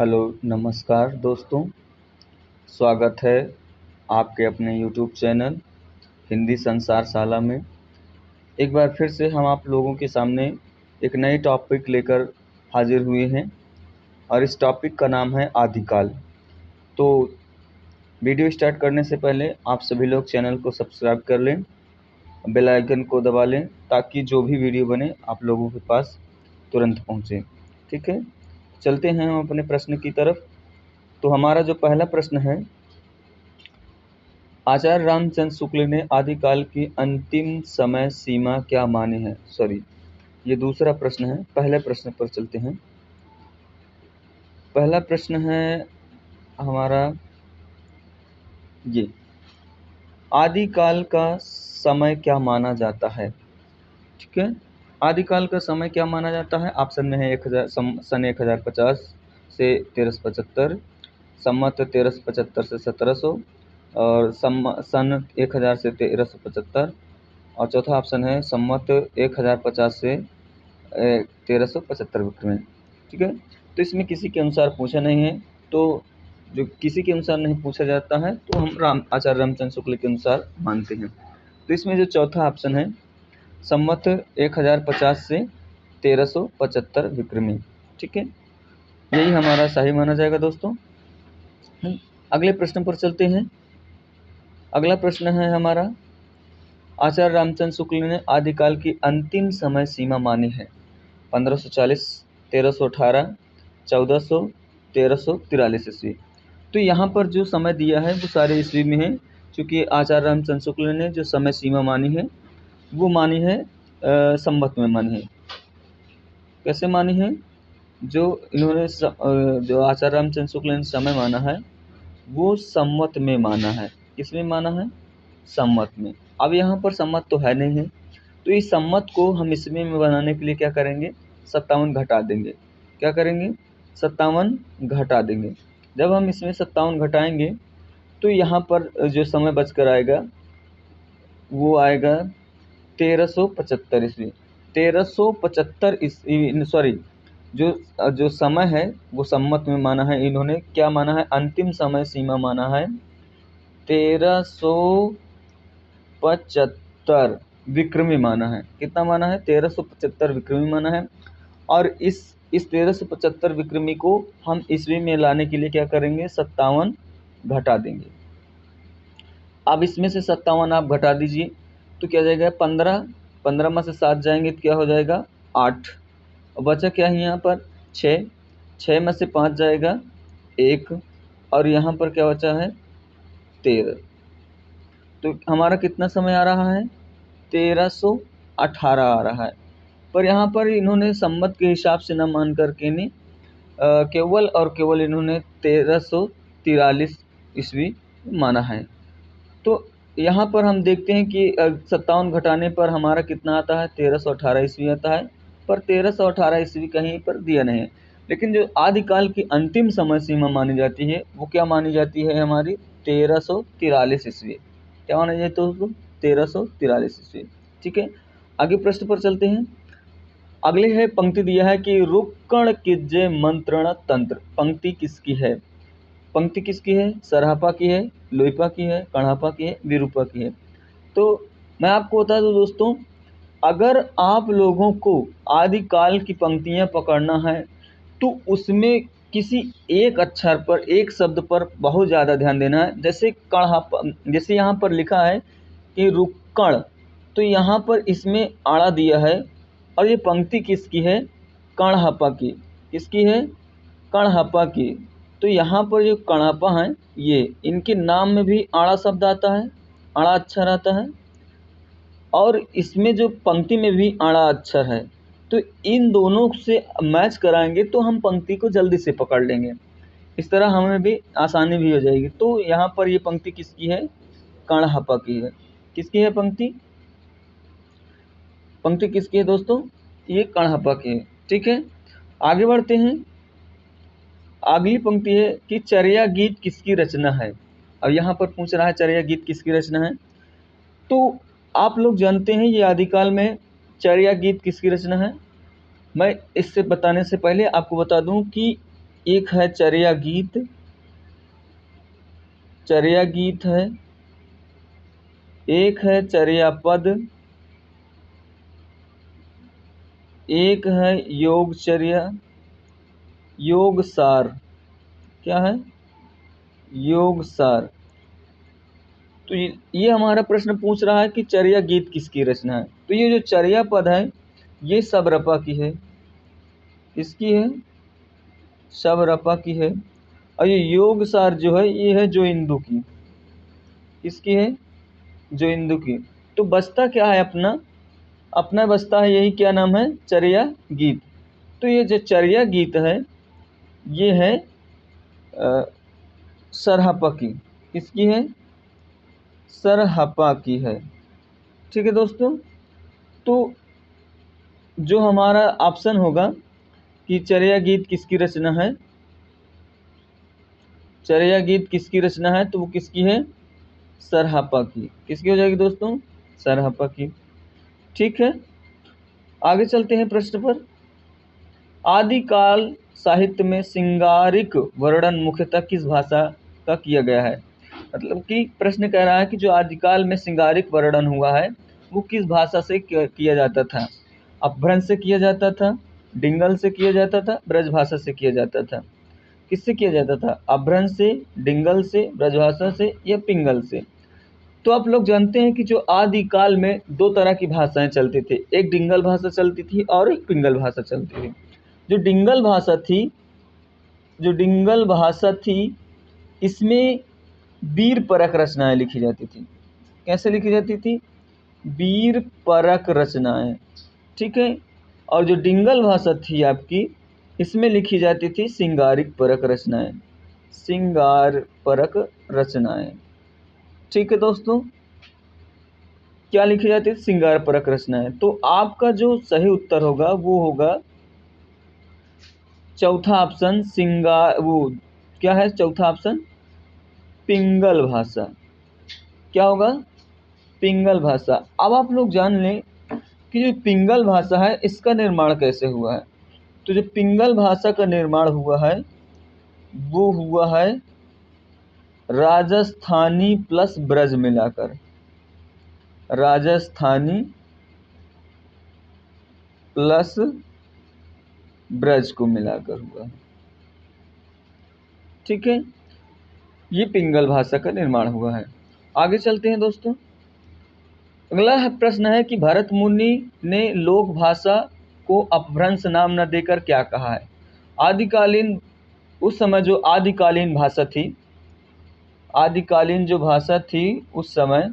Hello नमस्कार दोस्तों, स्वागत है आपके अपने यूट्यूब चैनल हिंदी संसार शाला में। एक बार फिर से हम आप लोगों के सामने एक नए टॉपिक लेकर हाजिर हुए हैं और इस टॉपिक का नाम है आदिकाल। तो वीडियो स्टार्ट करने से पहले आप सभी लोग चैनल को सब्सक्राइब कर लें, बेल आइकन को दबा लें ताकि जो भी वीडियो बने आप लोगों के पास तुरंत पहुँचे। ठीक है, चलते हैं हम अपने प्रश्न की तरफ। तो हमारा जो पहला प्रश्न है, आचार्य रामचंद्र शुक्ल ने आदिकाल की अंतिम समय सीमा क्या मानी है। ये दूसरा प्रश्न है। पहले प्रश्न पर चलते हैं। पहला प्रश्न है हमारा ये, आदिकाल का समय क्या माना जाता है। ठीक है, आदिकाल का समय क्या माना जाता है। ऑप्शन में है सन 1050 से 1375, संवत 1375 से 1700 और सन 1000 से 1375 और चौथा ऑप्शन है संवत 1050 से 1375 विक्रम। ठीक है, तो इसमें किसी के अनुसार पूछा नहीं है, तो जो किसी के अनुसार नहीं पूछा जाता है तो हम आचार्य रामचंद्र शुक्ल के अनुसार मानते हैं। तो इसमें जो चौथा ऑप्शन है संवत 1050 से 1375 विक्रमी, ठीक है, यही हमारा सही माना जाएगा दोस्तों। अगले प्रश्न पर चलते हैं। अगला प्रश्न है हमारा, आचार्य रामचंद्र शुक्ल ने आदिकाल की अंतिम समय सीमा मानी है। 1540, 1318, 1400, 1343 ईस्वी। तो यहाँ पर जो समय दिया है वो सारे ईस्वी में है, क्योंकि आचार्य रामचंद्र शुक्ल ने जो समय सीमा मानी है वो मानी है संवत में मानी है। कैसे मानी है? जो इन्होंने जो आचार्य रामचंद्र शुक्ल ने समय माना है वो संवत में माना है। किसमें माना है? संवत में। अब यहाँ पर संवत तो है नहीं है, तो इस संवत को हम ईस्वी में बनाने के लिए क्या करेंगे? 57 घटा देंगे। क्या करेंगे? 57 घटा देंगे। जब हम इसमें 57 घटाएंगे तो यहाँ पर जो समय बच कर आएगा वो आएगा 1375 ईस्वी। 1375 ईस्वी, जो समय है वो संवत में माना है। इन्होंने क्या माना है? अंतिम समय सीमा माना है 1375 विक्रमी माना है। कितना माना है? 1375 विक्रमी माना है। और इस 1375 विक्रमी को हम ईस्वी में लाने के लिए क्या करेंगे? 57 घटा देंगे। अब इसमें से 57 आप घटा दीजिए तो क्या जाएगा? 15 में से 7 जाएंगे तो क्या हो जाएगा? 8। बचा क्या है यहाँ पर? 6 में से 5 जाएगा 1 और यहाँ पर क्या बचा है? 13। तो हमारा कितना समय आ रहा है? 1318 आ रहा है। पर यहाँ पर इन्होंने संवत के हिसाब से न मान करके नहीं, केवल और केवल इन्होंने 1343 ईस्वी माना है। तो यहाँ पर हम देखते हैं कि 57 घटाने पर हमारा कितना आता है? 1318 ईस्वी आता है। पर 1318 ईस्वी कहीं पर दिया नहीं है। लेकिन जो आदिकाल की अंतिम समय सीमा मानी जाती है वो क्या मानी जाती है? हमारी 1343 ईस्वी। क्या माना जाए तो 1343 ईस्वी। ठीक है, आगे प्रश्न पर चलते हैं। अगले है पंक्ति दिया है कि रुक्कण किज्जे मंत्रण तंत्र। पंक्ति किसकी है? पंक्ति किसकी है? सराहपा की है, लोईपा की है, कणापा की है, विरूपा की है। तो मैं आपको बता दूं दोस्तों, अगर आप लोगों को आदिकाल की पंक्तियां पकड़ना है तो उसमें किसी एक अक्षर पर, एक शब्द पर बहुत ज़्यादा ध्यान देना है। जैसे कणापा, जैसे यहाँ पर लिखा है कि रुक्कण, तो यहाँ पर इसमें आड़ा दिया है और ये पंक्ति किसकी है? कणहपा की। किसकी है? कणहपा की। तो यहाँ पर जो कणापा हैं ये, इनके नाम में भी आड़ा शब्द आता है, आड़ा अक्षर आता है और इसमें जो पंक्ति में भी आड़ा अक्षर है। तो इन दोनों से मैच कराएंगे तो हम पंक्ति को जल्दी से पकड़ लेंगे। इस तरह हमें भी आसानी भी हो जाएगी। तो यहाँ पर ये पंक्ति किसकी है? कणहपा की है। किसकी है पंक्ति? पंक्ति किसकी है दोस्तों? ये कणहपा की है। ठीक है, आगे बढ़ते हैं। अगली पंक्ति है कि चर्या गीत किसकी रचना है। अब यहाँ पर पूछ रहा है चर्या गीत किसकी रचना है। तो आप लोग जानते हैं ये आदिकाल में चर्या गीत किसकी रचना है। मैं इससे बताने से पहले आपको बता दूं कि एक है चर्या गीत, चर्या गीत है, एक है चर्या पद, एक है योगचर्या, योग सार। क्या है? योग सार। तो ये हमारा प्रश्न पूछ रहा है कि चर्या गीत किसकी रचना है। तो ये जो चर्या पद है ये शबरपा की है, किसकी है? शबरपा की है। और ये योग सार जो है ये है जोइंदू की, किसकी है? जोइंदू की। तो बचता क्या है अपना? अपना बचता है यही, क्या नाम है? चर्या गीत। तो ये जो चर्या गीत है ये है सरहपा की, किसकी है? सरहपा की है। ठीक है दोस्तों, तो जो हमारा ऑप्शन होगा कि चर्या गीत किसकी रचना है, चर्या गीत किसकी रचना है, तो वो किसकी है? सरहपा की। किसकी हो जाएगी दोस्तों? सरहपा की। ठीक है, आगे चलते हैं प्रश्न पर। आदिकाल साहित्य में सिंगारिक वर्णन मुख्यतः किस भाषा का किया गया है? मतलब कि प्रश्न कह रहा है कि जो आदिकाल में सिंगारिक वर्णन हुआ है वो किस भाषा से किया जाता था? अपभ्रंश से किया जाता था, डिंगल से किया जाता था, ब्रजभाषा से किया जाता था? किससे किया जाता था? अपभ्रंश से, डिंगल से, ब्रजभाषा से या पिंगल से? तो आप लोग जानते हैं कि जो आदिकाल में दो तरह की भाषाएं चलती थी, एक डिंगल भाषा चलती थी और एक पिंगल भाषा चलती थी। जो डिंगल भाषा थी, जो डिंगल भाषा थी इसमें वीर परक रचनाएं लिखी जाती थी। कैसे लिखी जाती थी? वीर परक रचनाएं। ठीक है, और जो डिंगल भाषा थी आपकी इसमें लिखी जाती थी सिंगारिक परक रचनाएं, सिंगार परक रचनाएं। ठीक है दोस्तों, क्या लिखी जाती थी? सिंगार परक रचनाएं। तो आपका जो सही उत्तर होगा वो होगा चौथा ऑप्शन, सिंगार, वो क्या है चौथा ऑप्शन? पिंगल भाषा। क्या होगा? पिंगल भाषा। अब आप लोग जान लें कि जो पिंगल भाषा है इसका निर्माण कैसे हुआ है। तो जो पिंगल भाषा का निर्माण हुआ है वो हुआ है राजस्थानी प्लस ब्रज मिलाकर, राजस्थानी प्लस ब्रज को मिलाकर हुआ है। ठीक है, ये पिंगल भाषा का निर्माण हुआ है। आगे चलते हैं दोस्तों। अगला प्रश्न है कि भरत मुनि ने लोक भाषा को अपभ्रंश नाम न देकर क्या कहा है? आदिकालीन, उस समय जो आदिकालीन भाषा थी, आदिकालीन जो भाषा थी उस समय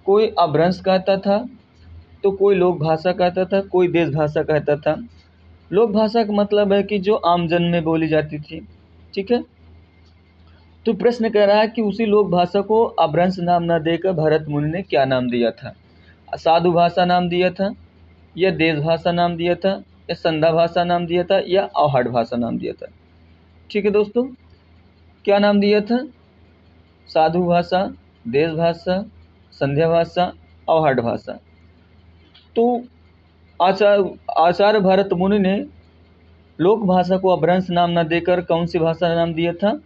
कोई अपभ्रंश कहता था, तो कोई लोक भाषा कहता था, कोई देश भाषा कहता था। लोक भाषा का मतलब है कि जो आमजन में बोली जाती थी। ठीक है, तो प्रश्न कह रहा है कि उसी लोक भाषा को अपभ्रंश नाम न देकर भरत मुनि ने क्या नाम दिया था? साधु भाषा नाम दिया था, या देश भाषा नाम दिया था, या संध्या भाषा नाम दिया था, या आहट भाषा नाम दिया था? ठीक है दोस्तों, क्या नाम दिया था? साधु भाषा, देश भाषा, संध्या भाषा, आहट भाषा। तो आचार्य भरत मुनि ने लोक भाषा को अपभ्रंश नाम न देकर कौन सी भाषा नाम दिया था?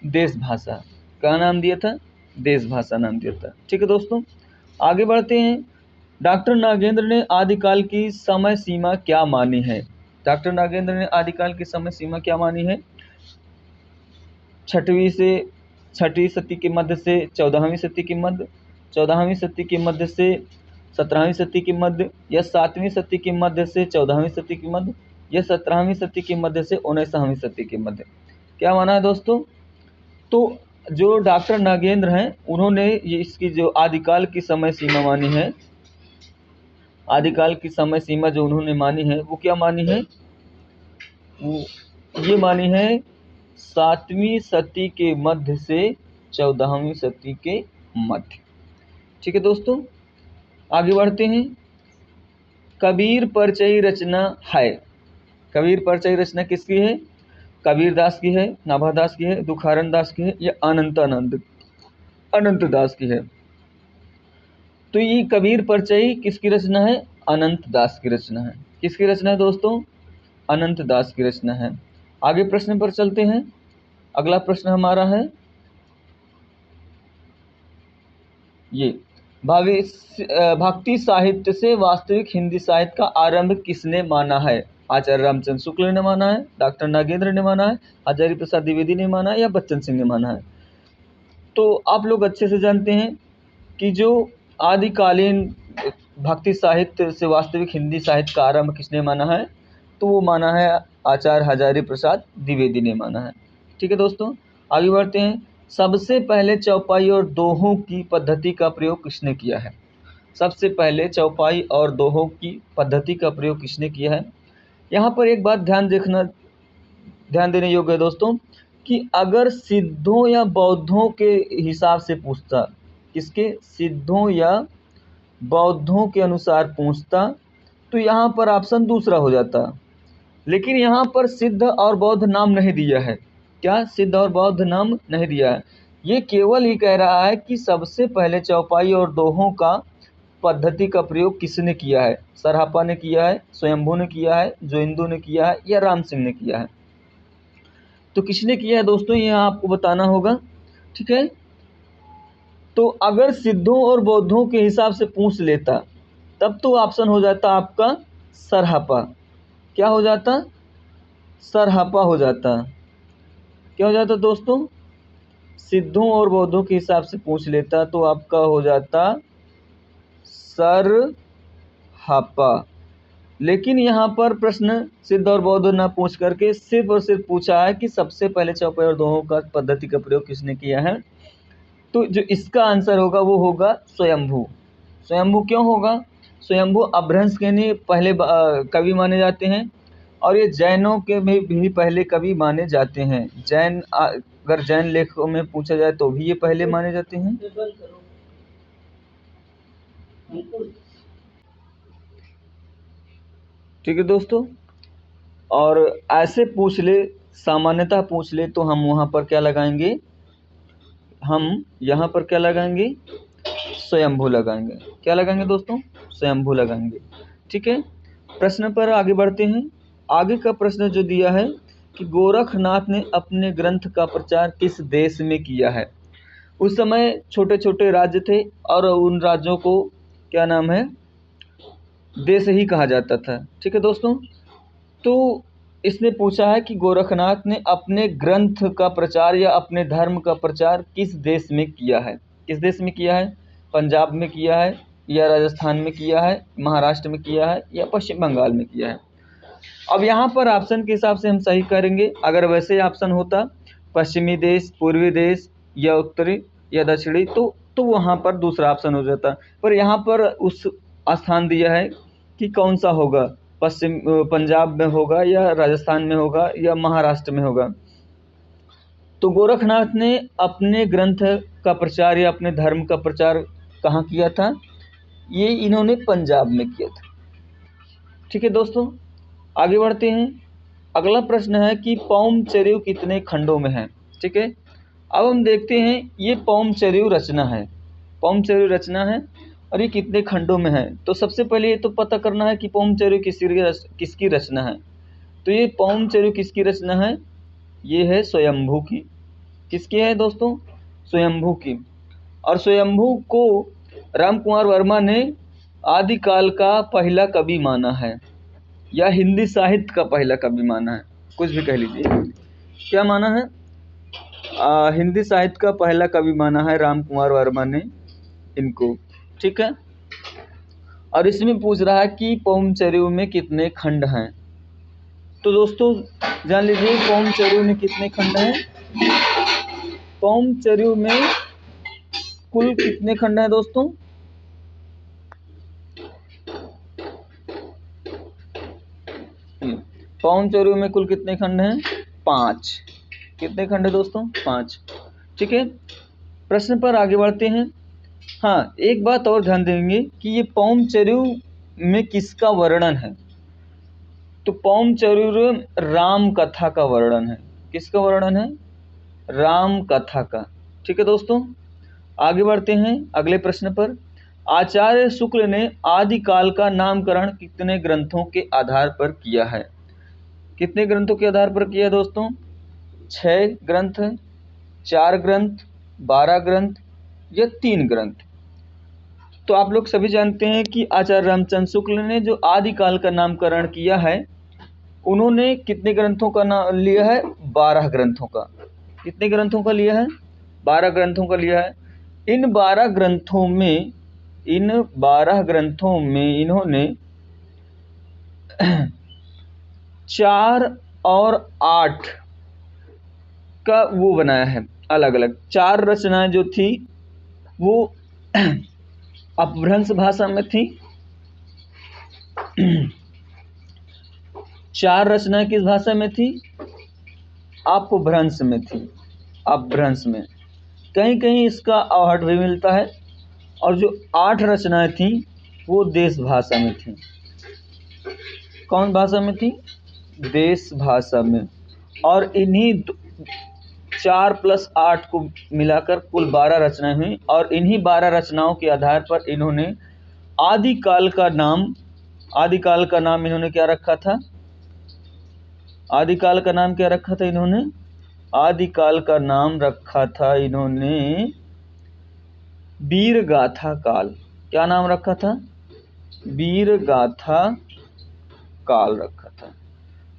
देश भाषा। क्या नाम दिया था? देश भाषा नाम दिया था। ठीक है दोस्तों, आगे बढ़ते हैं। डॉक्टर नागेंद्र ने आदिकाल की समय सीमा क्या मानी है? डॉक्टर नागेंद्र ने आदिकाल की समय सीमा क्या मानी है? छठी सदी के मध्य से 14वीं सदी के मध्य, 14वीं सदी के मध्य से 17वीं सदी के मध्य, या 7वीं सदी के मध्य से 14वीं सदी के मध्य, या 17वीं सदी के मध्य से 19वीं सदी के मध्य? क्या माना है दोस्तों? तो जो डॉक्टर नागेंद्र हैं उन्होंने ये इसकी जो आदिकाल की समय सीमा मानी है, आदिकाल की समय सीमा जो उन्होंने मानी है वो क्या मानी है? वो ये मानी है 7वीं सदी के मध्य से 14वीं सदी के मध्य। ठीक है दोस्तों, आगे बढ़ते हैं। कबीर परिचय रचना है, कबीर परिचय रचना किसकी है? कबीर दास की है, नाभादास की है, दुखारन दास की है, या अनंत दास की है? तो ये कबीर परिचय किसकी रचना है? अनंत दास की रचना है। किसकी रचना है दोस्तों? अनंत दास की रचना है। आगे प्रश्न पर चलते हैं। अगला प्रश्न हमारा है ये, भक्ति साहित्य से वास्तविक हिंदी साहित्य का आरंभ किसने माना है? आचार्य रामचंद्र शुक्ल ने माना है, डॉक्टर नागेंद्र ने माना है, हजारी प्रसाद द्विवेदी ने माना है, या बच्चन सिंह ने माना है? तो आप लोग अच्छे से जानते हैं कि जो आदिकालीन भक्ति साहित्य से वास्तविक हिंदी साहित्य का आरंभ किसने माना है? तो वो माना है आचार्य हजारी प्रसाद द्विवेदी ने माना है। ठीक है दोस्तों, आगे बढ़ते हैं। सबसे पहले चौपाई और दोहों की पद्धति का प्रयोग किसने किया है? सबसे पहले चौपाई और दोहों की पद्धति का प्रयोग किसने किया है? यहाँ पर एक बात ध्यान देने योग्य है दोस्तों, कि अगर सिद्धों या बौद्धों के हिसाब से पूछता, किसके, सिद्धों या बौद्धों के अनुसार पूछता, तो यहाँ पर ऑप्शन दूसरा हो जाता। लेकिन यहाँ पर सिद्ध और बौद्ध नाम नहीं दिया है। क्या? सिद्ध और बौद्ध नाम नहीं दिया है। ये केवल ही कह रहा है कि सबसे पहले चौपाई और दोहों का पद्धति का प्रयोग किसने किया है? सरहपा ने किया है, स्वयंभू ने किया है, जोइंदू ने किया है, या राम सिंह ने किया है? तो किसने किया है दोस्तों, ये आपको बताना होगा। ठीक है, तो अगर सिद्धों और बौद्धों के हिसाब से पूछ लेता, तब तो ऑप्शन हो जाता आपका सरहपा। क्या हो जाता? सरहपा हो जाता। क्या हो जाता दोस्तों? सिद्धों और बौद्धों के हिसाब से पूछ लेता तो आपका हो जाता सरहपा। लेकिन यहाँ पर प्रश्न सिद्ध और बौद्ध न पूछ करके सिर्फ और सिर्फ पूछा है कि सबसे पहले चौपाई और दोहों का पद्धति का प्रयोग किसने किया है। तो जो इसका आंसर होगा वो होगा स्वयंभू। स्वयंभू क्यों होगा? स्वयंभू अपभ्रंश के पहले कवि माने जाते हैं, और ये जैनों के में भी पहले कवि माने जाते हैं। जैन अगर जैन लेखों में पूछा जाए तो भी ये पहले माने जाते हैं। ठीक है दोस्तों, और ऐसे पूछ ले, सामान्यतः पूछ ले, तो हम वहाँ पर क्या लगाएंगे? हम यहाँ पर क्या लगाएंगे? स्वयंभू लगाएंगे। क्या लगाएंगे दोस्तों? स्वयंभू लगाएंगे। ठीक है, प्रश्न पर आगे बढ़ते हैं। आगे का प्रश्न जो दिया है कि गोरखनाथ ने अपने ग्रंथ का प्रचार किस देश में किया है? उस समय छोटे छोटे राज्य थे और उन राज्यों को क्या नाम है? देश ही कहा जाता था। ठीक है दोस्तों, तो इसने पूछा है कि गोरखनाथ ने अपने ग्रंथ का प्रचार या अपने धर्म का प्रचार किस देश में किया है? किस देश में किया है? पंजाब में किया है, या राजस्थान में किया है, महाराष्ट्र में किया है, या पश्चिम बंगाल में किया है? अब यहाँ पर ऑप्शन के हिसाब से हम सही करेंगे। अगर वैसे ऑप्शन होता पश्चिमी देश, पूर्वी देश, या उत्तरी, या दक्षिणी, तो वहाँ पर दूसरा ऑप्शन हो जाता। पर यहाँ पर उस स्थान दिया है कि कौन सा होगा, पंजाब में होगा, या राजस्थान में होगा, या महाराष्ट्र में होगा। तो गोरखनाथ ने अपने ग्रंथ का प्रचार या अपने धर्म का प्रचार कहाँ किया था? ये इन्होंने पंजाब में किया था। ठीक है दोस्तों, आगे बढ़ते हैं। अगला प्रश्न है कि पौम चरिऊ कितने खंडों में है? ठीक है, अब हम देखते हैं ये पौम चरिऊ रचना है। पौम चरिऊ रचना है और ये कितने खंडों में है। तो सबसे पहले ये तो पता करना है कि पौम चरिऊ किसकी रचना है। तो ये पौम चरिऊ किसकी रचना है? ये है स्वयंभू की। किसकी है दोस्तों? स्वयंभू की। और स्वयंभू को रामकुमार वर्मा ने आदिकाल का पहला कवि माना है, या हिंदी साहित्य का पहला कवि माना है, कुछ भी कह लीजिए। क्या माना है? हिंदी साहित्य का पहला कवि माना है रामकुमार वर्मा ने इनको। ठीक है, और इसमें पूछ रहा है कि पौम चरिऊ में कितने खंड हैं। तो दोस्तों जान लीजिए पौम चरिऊ में कितने खंड हैं। पौम चरिऊ में कुल कितने खंड हैं दोस्तों? पौम चरिऊ में कुल कितने खंड हैं? 5। कितने खंड है दोस्तों? 5। ठीक है, प्रश्न पर आगे बढ़ते हैं। हाँ, एक बात और ध्यान देंगे कि ये पौम चरिऊ में किसका वर्णन है? तो पौम चरिऊ राम कथा का वर्णन है। किसका वर्णन है? राम कथा का। ठीक है दोस्तों, आगे बढ़ते हैं अगले प्रश्न पर। आचार्य शुक्ल ने आदिकाल का नामकरण कितने ग्रंथों के आधार पर किया है? कितने ग्रंथों के आधार पर किया दोस्तों? 6 ग्रंथ, 4 ग्रंथ, 12 ग्रंथ या 3 ग्रंथ। तो आप लोग सभी जानते हैं कि आचार्य रामचंद्र शुक्ल ने जो आदिकाल का नामकरण किया है, उन्होंने कितने ग्रंथों का नाम लिया है? 12 ग्रंथों का। कितने ग्रंथों का लिया है? 12 ग्रंथों का लिया है। इन 12 ग्रंथों में इन्होंने 4 और 8 का वो बनाया है अलग अलग। 4 रचनाएं जो थी वो अपभ्रंश भाषा में थी। 4 रचनाएं किस भाषा में थी? अपभ्रंश में थी। अपभ्रंश में कहीं कहीं इसका आहट भी मिलता है। और जो 8 रचनाएं थी वो देश भाषा में थी। कौन भाषा में थी? देश भाषा में। और इन्हीं 4 + 8 को मिलाकर कुल 12 रचनाएं हुई। और इन्हीं 12 रचनाओं के आधार पर इन्होंने आदिकाल का नाम इन्होंने क्या रखा था? आदिकाल का नाम क्या रखा था इन्होंने? आदिकाल का नाम रखा था इन्होंने वीर गाथा काल। क्या नाम रखा था? वीर गाथा काल रखा था।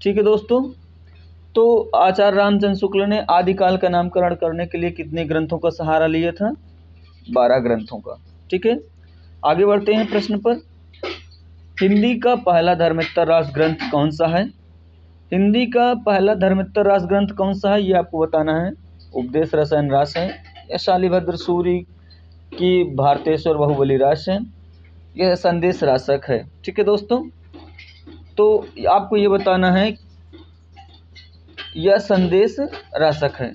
ठीक है दोस्तों, तो आचार्य रामचंद्र शुक्ल ने आदिकाल का नामकरण करने के लिए कितने ग्रंथों का सहारा लिया था? 12 ग्रंथों का। ठीक है, आगे बढ़ते हैं प्रश्न पर। हिंदी का पहला धर्मेत्तर रास ग्रंथ कौन सा है? हिंदी का पहला धर्मेत्तर रास ग्रंथ कौन सा है, ये आपको बताना है। उपदेश रसायन रास है, या शालिभद्र सूरि की भारतेश्वर बाहुबली रास है, यह संदेश रासक है। ठीक है दोस्तों, तो आपको ये बताना है यह संदेश रासक है।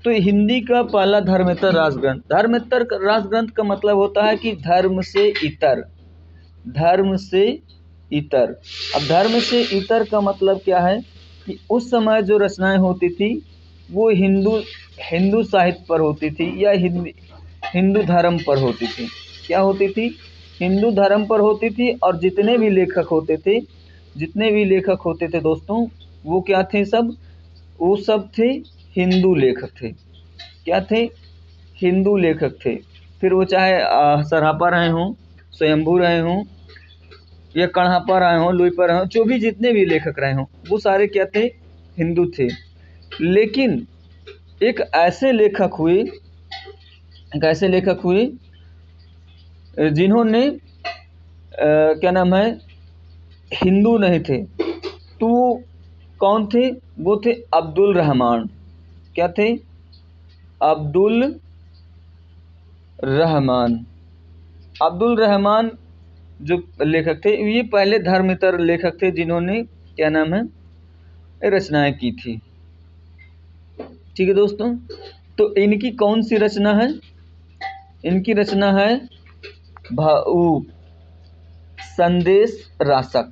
तो हिंदी का पहला धर्मेत्तर रास ग्रंथ, धर्मेत्तर रास ग्रंथ का मतलब होता है कि धर्म से इतर। धर्म से इतर। अब धर्म से इतर का मतलब क्या है कि उस समय जो रचनाएं होती थी वो हिंदू साहित्य पर होती थी या हिंदू धर्म पर होती थी। क्या होती थी? हिंदू धर्म पर होती थी। और जितने भी लेखक होते थे दोस्तों, वो क्या थे? वो सब थे हिंदू लेखक थे। क्या थे? हिंदू लेखक थे। फिर वो चाहे सरापा रहे हों, स्वयंभू रहे हों, या कढ़ापा रहे हों, लुईपा रहे हों, जो भी जितने भी लेखक रहे हों, वो सारे क्या थे? हिंदू थे। लेकिन एक ऐसे लेखक हुए जिन्होंने क्या नाम है, हिंदू नहीं थे। तो कौन थे? वो थे अब्दुल रहमान। क्या थे? अब्दुल रहमान जो लेखक थे, ये पहले धर्मेत्तर लेखक थे जिन्होंने क्या नाम है, रचनाएं की थी। ठीक है दोस्तों, तो इनकी कौन सी रचना है? इनकी रचना है संदेश रासक।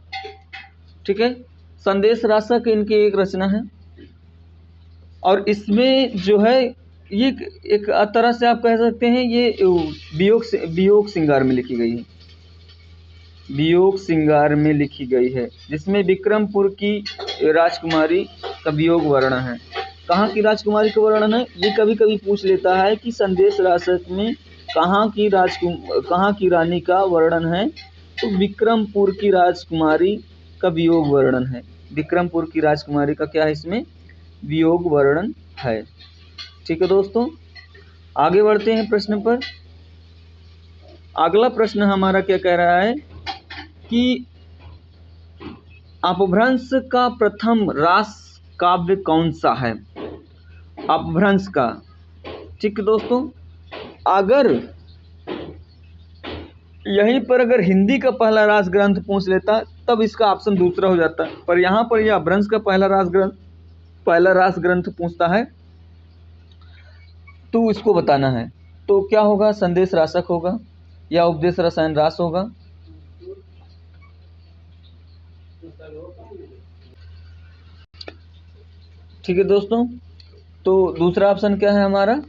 ठीक है, संदेश रासक इनकी एक रचना है। और इसमें जो है ये एक तरह से आप कह सकते हैं ये वियोग सिंगार में लिखी गई है। वियोग सिंगार में लिखी गई है, जिसमें विक्रमपुर की राजकुमारी का वियोग वर्णन है। कहाँ की राजकुमारी का वर्णन है? ये कभी कभी पूछ लेता है कि संदेश रासक में कहाँ की रानी का वर्णन है। तो विक्रमपुर की राजकुमारी का वियोग वर्णन है। विक्रमपुर की राजकुमारी का क्या है? इसमें वियोग वर्णन है। ठीक है दोस्तों, आगे बढ़ते हैं प्रश्न पर। अगला प्रश्न हमारा क्या कह रहा है कि अपभ्रंश का प्रथम रास काव्य कौन सा है? अपभ्रंश का। ठीक है दोस्तों, अगर यहीं पर अगर हिंदी का पहला रास ग्रंथ पूछ लेता तब इसका ऑप्शन दूसरा हो जाता, पर यहाँ पर यह अपभ्रंश का पहला रास ग्रंथ पूछता है, तो इसको बताना है। तो क्या होगा? संदेश रासक होगा या उपदेश रसायन रास होगा? ठीक है दोस्तों, तो दूसरा ऑप्शन क्या है हमारा?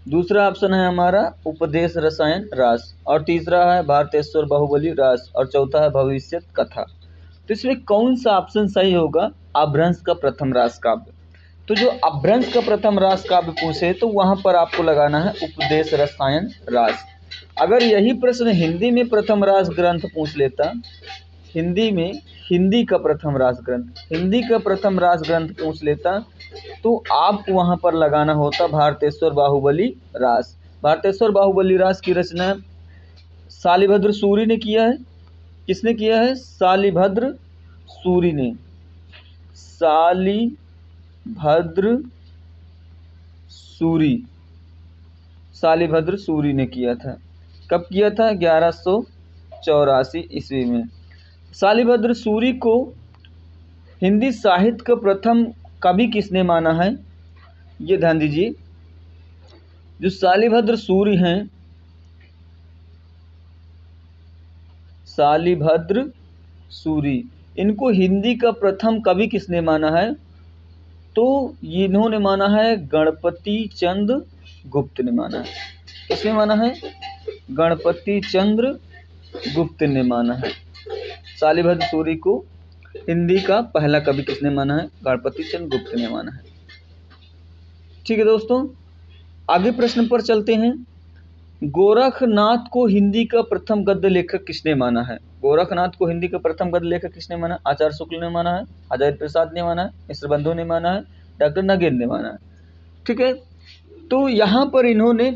दूसरा ऑप्शन है हमारा उपदेश रसायन रास, और तीसरा है भारतेश्वर बाहुबली रास, और चौथा है भविष्यत कथा। तो इसमें कौन सा ऑप्शन सही होगा? अपभ्रंश का प्रथम रास काव्य। तो जो अपभ्रंश का प्रथम रास काव्य पूछे तो वहां पर आपको लगाना है उपदेश रसायन रास। अगर यही प्रश्न हिंदी में प्रथम रास ग्रंथ पूछ लेता, हिंदी में हिंदी का प्रथम रास ग्रंथ पूछ लेता, तो आपको वहां पर लगाना होता भारतेश्वर बाहुबली रास। भारतेश्वर बाहुबली रास की रचना शालिभद्र सूरी ने किया है। किसने किया है? शालिभद्र सूरी ने। शालिभद्र सूरी ने किया था। कब किया था? 1184 ईस्वी में। शालिभद्र सूरी को हिंदी साहित्य का प्रथम कवि किसने माना है? ये ध्यान दीजिए, जो शालिभद्र सूरी हैं, शालिभद्र सूरी, इनको हिंदी का प्रथम कवि किसने माना है? तो इन्होंने माना है गणपति चंद्र गुप्त ने माना है। किसने माना है? गणपति चंद्र गुप्त ने माना है। शालिभद्र सूरी को हिंदी का पहला कवि किसने माना है? गणपति चंद्र गुप्त ने माना है। ठीक है दोस्तों, आगे प्रश्न पर चलते हैं। गोरखनाथ को हिंदी का प्रथम गद्य लेखक किसने माना है? गोरखनाथ को हिंदी का प्रथम गद्य लेखक किसने माना? आचार्य शुक्ल ने माना है, हजारी प्रसाद ने माना है, मिश्र बंधु ने माना है, डॉक्टर नगेंद्र ने माना है। ठीक है, तो यहाँ पर इन्होंने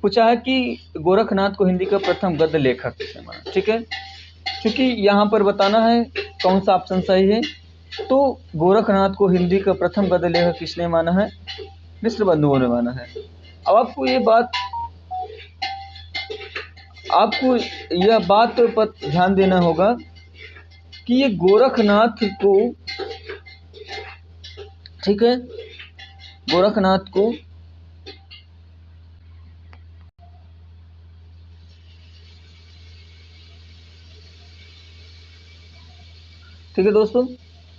पूछा है कि गोरखनाथ को हिंदी का प्रथम गद्य लेखक किसने माना। ठीक है, क्योंकि यहाँ पर बताना है कौन सा ऑप्शन सही है। तो गोरखनाथ को हिंदी का प्रथम गद्य लेखक किसने माना है? मिश्र बंधुओं ने माना है। अब आपको यह बात पर ध्यान देना होगा कि ये गोरखनाथ को, ठीक है, गोरखनाथ को ठीक है दोस्तों,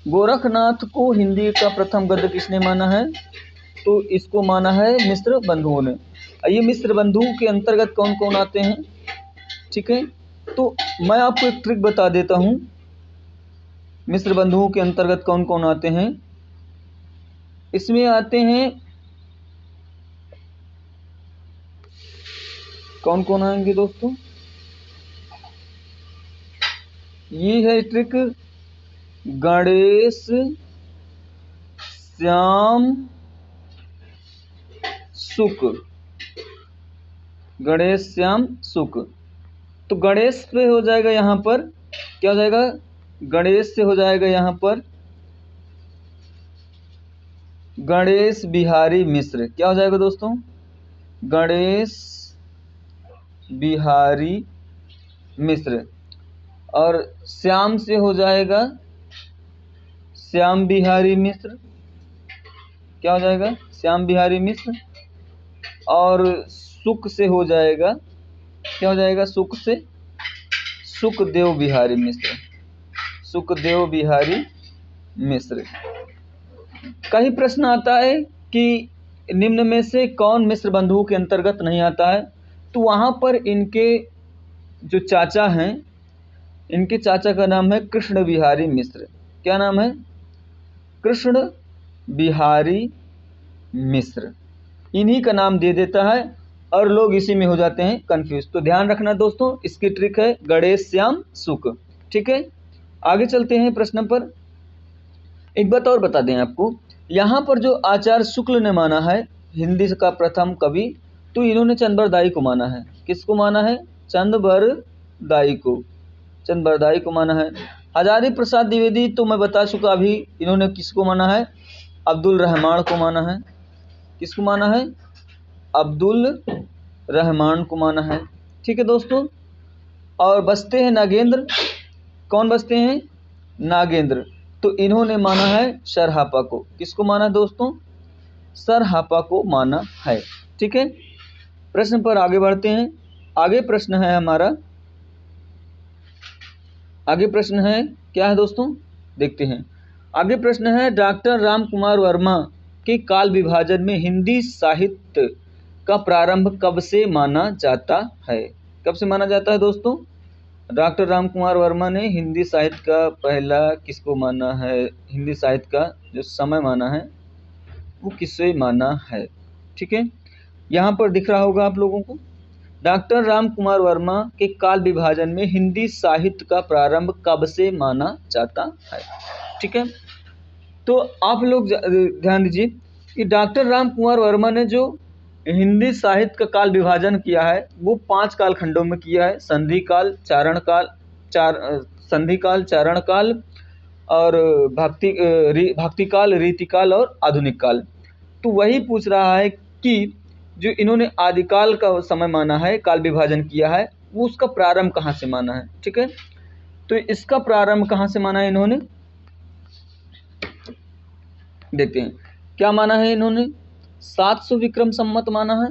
गोरखनाथ को हिंदी का प्रथम गद्य किसने माना है? तो इसको माना है मिश्र बंधुओं ने। ये मिश्र बंधुओं के अंतर्गत कौन कौन आते हैं? ठीक है, तो मैं आपको एक ट्रिक बता देता हूं, मिश्र बंधुओं के अंतर्गत कौन कौन आते हैं। इसमें आते हैं, कौन कौन आएंगे दोस्तों? ये है ट्रिक, गणेश श्याम शुक। गणेश श्याम शुक, तो गणेश पे हो जाएगा, यहाँ पर क्या हो जाएगा? गणेश से हो जाएगा यहाँ पर गणेश बिहारी मिश्र। क्या हो जाएगा दोस्तों? गणेश बिहारी मिश्र। और श्याम से हो जाएगा श्याम बिहारी मिश्र। क्या हो जाएगा? श्याम बिहारी मिश्र। और सुख से हो जाएगा, क्या हो जाएगा? सुख से सुखदेव बिहारी मिश्र। सुखदेव बिहारी मिश्र। कहीं प्रश्न आता है कि निम्न में से कौन मिश्र बंधुओं के अंतर्गत नहीं आता है? तो वहां पर इनके जो चाचा हैं, इनके चाचा का नाम है कृष्ण बिहारी मिश्र। क्या नाम है? कृष्ण बिहारी मिश्र। इन्हीं का नाम दे देता है और लोग इसी में हो जाते हैं कंफ्यूज। तो ध्यान रखना दोस्तों, इसकी ट्रिक है गणेश श्याम शुक। ठीक है, आगे चलते हैं प्रश्न पर। एक बात और बता दें आपको, यहाँ पर जो आचार्य शुक्ल ने माना है हिंदी का प्रथम कवि, तो इन्होंने चंद्रबरदाई को माना है। किसको माना है? चंद्रबरदाई को माना है। हजारी प्रसाद द्विवेदी तो मैं बता चुका अभी, इन्होंने किसको माना है? अब्दुल रहमान को माना है। किसको माना है? अब्दुल रहमान को माना है। ठीक है दोस्तों, और बचते हैं नागेंद्र। कौन बचते हैं? नागेंद्र। तो इन्होंने माना है सरहापा को। किसको माना है दोस्तों? सरहापा को माना है। ठीक है, प्रश्न पर आगे बढ़ते हैं। आगे प्रश्न है हमारा, आगे प्रश्न है क्या है दोस्तों? देखते हैं। आगे प्रश्न है, डॉक्टर राम कुमार वर्मा के काल विभाजन में हिंदी साहित्य का प्रारंभ कब से माना जाता है? कब से माना जाता है दोस्तों? डॉक्टर राम कुमार वर्मा ने हिंदी साहित्य का पहला किसको माना है, हिंदी साहित्य का जो समय माना है वो किससे माना है। ठीक है, यहाँ पर दिख रहा होगा आप लोगों को, डॉक्टर राम कुमार वर्मा के काल विभाजन में हिंदी साहित्य का प्रारंभ कब से माना जाता है। ठीक है, तो आप लोग ध्यान दीजिए कि डॉक्टर राम कुमार वर्मा ने जो हिंदी साहित्य का काल विभाजन किया है वो 5 कालखंडों में किया है, संधि काल, संधि काल, चारण काल और भक्ति काल, रीति काल और आधुनिक काल। तो वही पूछ रहा है कि जो इन्होंने आदिकाल का समय माना है, काल विभाजन किया है, वो उसका प्रारंभ कहाँ से माना है। ठीक है, तो इसका प्रारंभ कहाँ से माना है इन्होंने, देखते हैं क्या माना है इन्होंने। 700 विक्रम संवत माना है,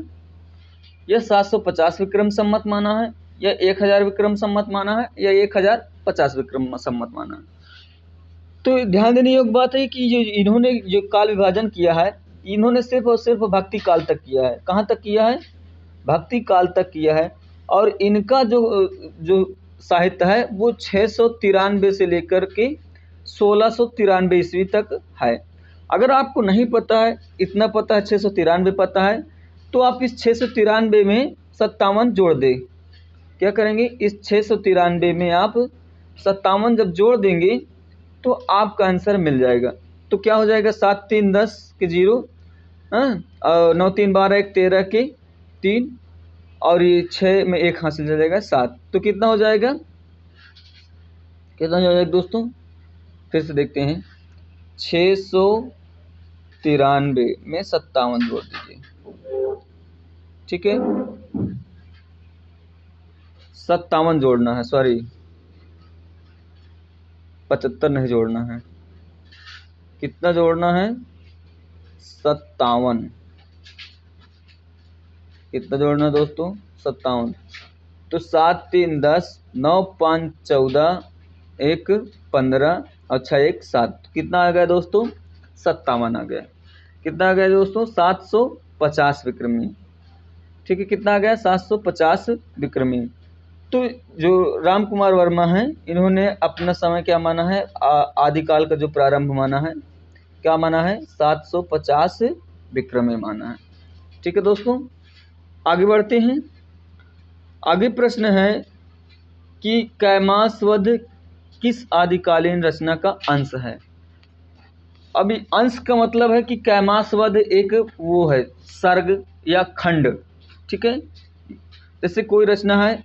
या 750 विक्रम संवत माना है, या 1000 विक्रम संवत माना है, या 1050 विक्रम संवत माना है। तो ध्यान देने योग्य बात है कि जो इन्होंने जो काल विभाजन किया है, इन्होंने सिर्फ और सिर्फ भक्ति काल तक किया है। कहाँ तक किया है, भक्ति काल तक किया है। और इनका जो साहित्य है वो 693 से लेकर के 1693 ईस्वी तक है। अगर आपको नहीं पता है, इतना पता है 693 पता है, तो आप इस 693 में 57 जोड़ दें। क्या करेंगे, इस 693 में आप 57 जब जोड़ देंगे तो आपका आंसर मिल जाएगा। तो क्या हो जाएगा, 7 3 10 के 0, 9 3 12 1 13 के 3, और ये 6 में 1 हासिल हो जाएगा 7। तो कितना हो जाएगा, कितना हो जाएगा दोस्तों, फिर से देखते हैं। 693 में 57 जोड़ दीजिए। ठीक है, 57 जोड़ना है, सॉरी 75 नहीं जोड़ना है। कितना जोड़ना है, 57। कितना जोड़ना है दोस्तों, 57। तो 7 3 10, 9 5 14, 1 15 और 6 1 7। कितना आ गया दोस्तों, 57 आ गया। कितना आ गया दोस्तों, 750 विक्रमी। ठीक है, कितना आ गया, 750 विक्रमी। तो जो राम कुमार वर्मा हैं, इन्होंने अपना समय क्या माना है, आदिकाल का जो प्रारंभ माना है, क्या माना है, 750 विक्रमी माना है। ठीक है दोस्तों, आगे बढ़ते हैं। आगे प्रश्न है कि कैमासवध किस आदिकालीन रचना का अंश है। अभी अंश का मतलब है कि कैमासवध एक वो है सर्ग या खंड। ठीक है, जैसे कोई रचना है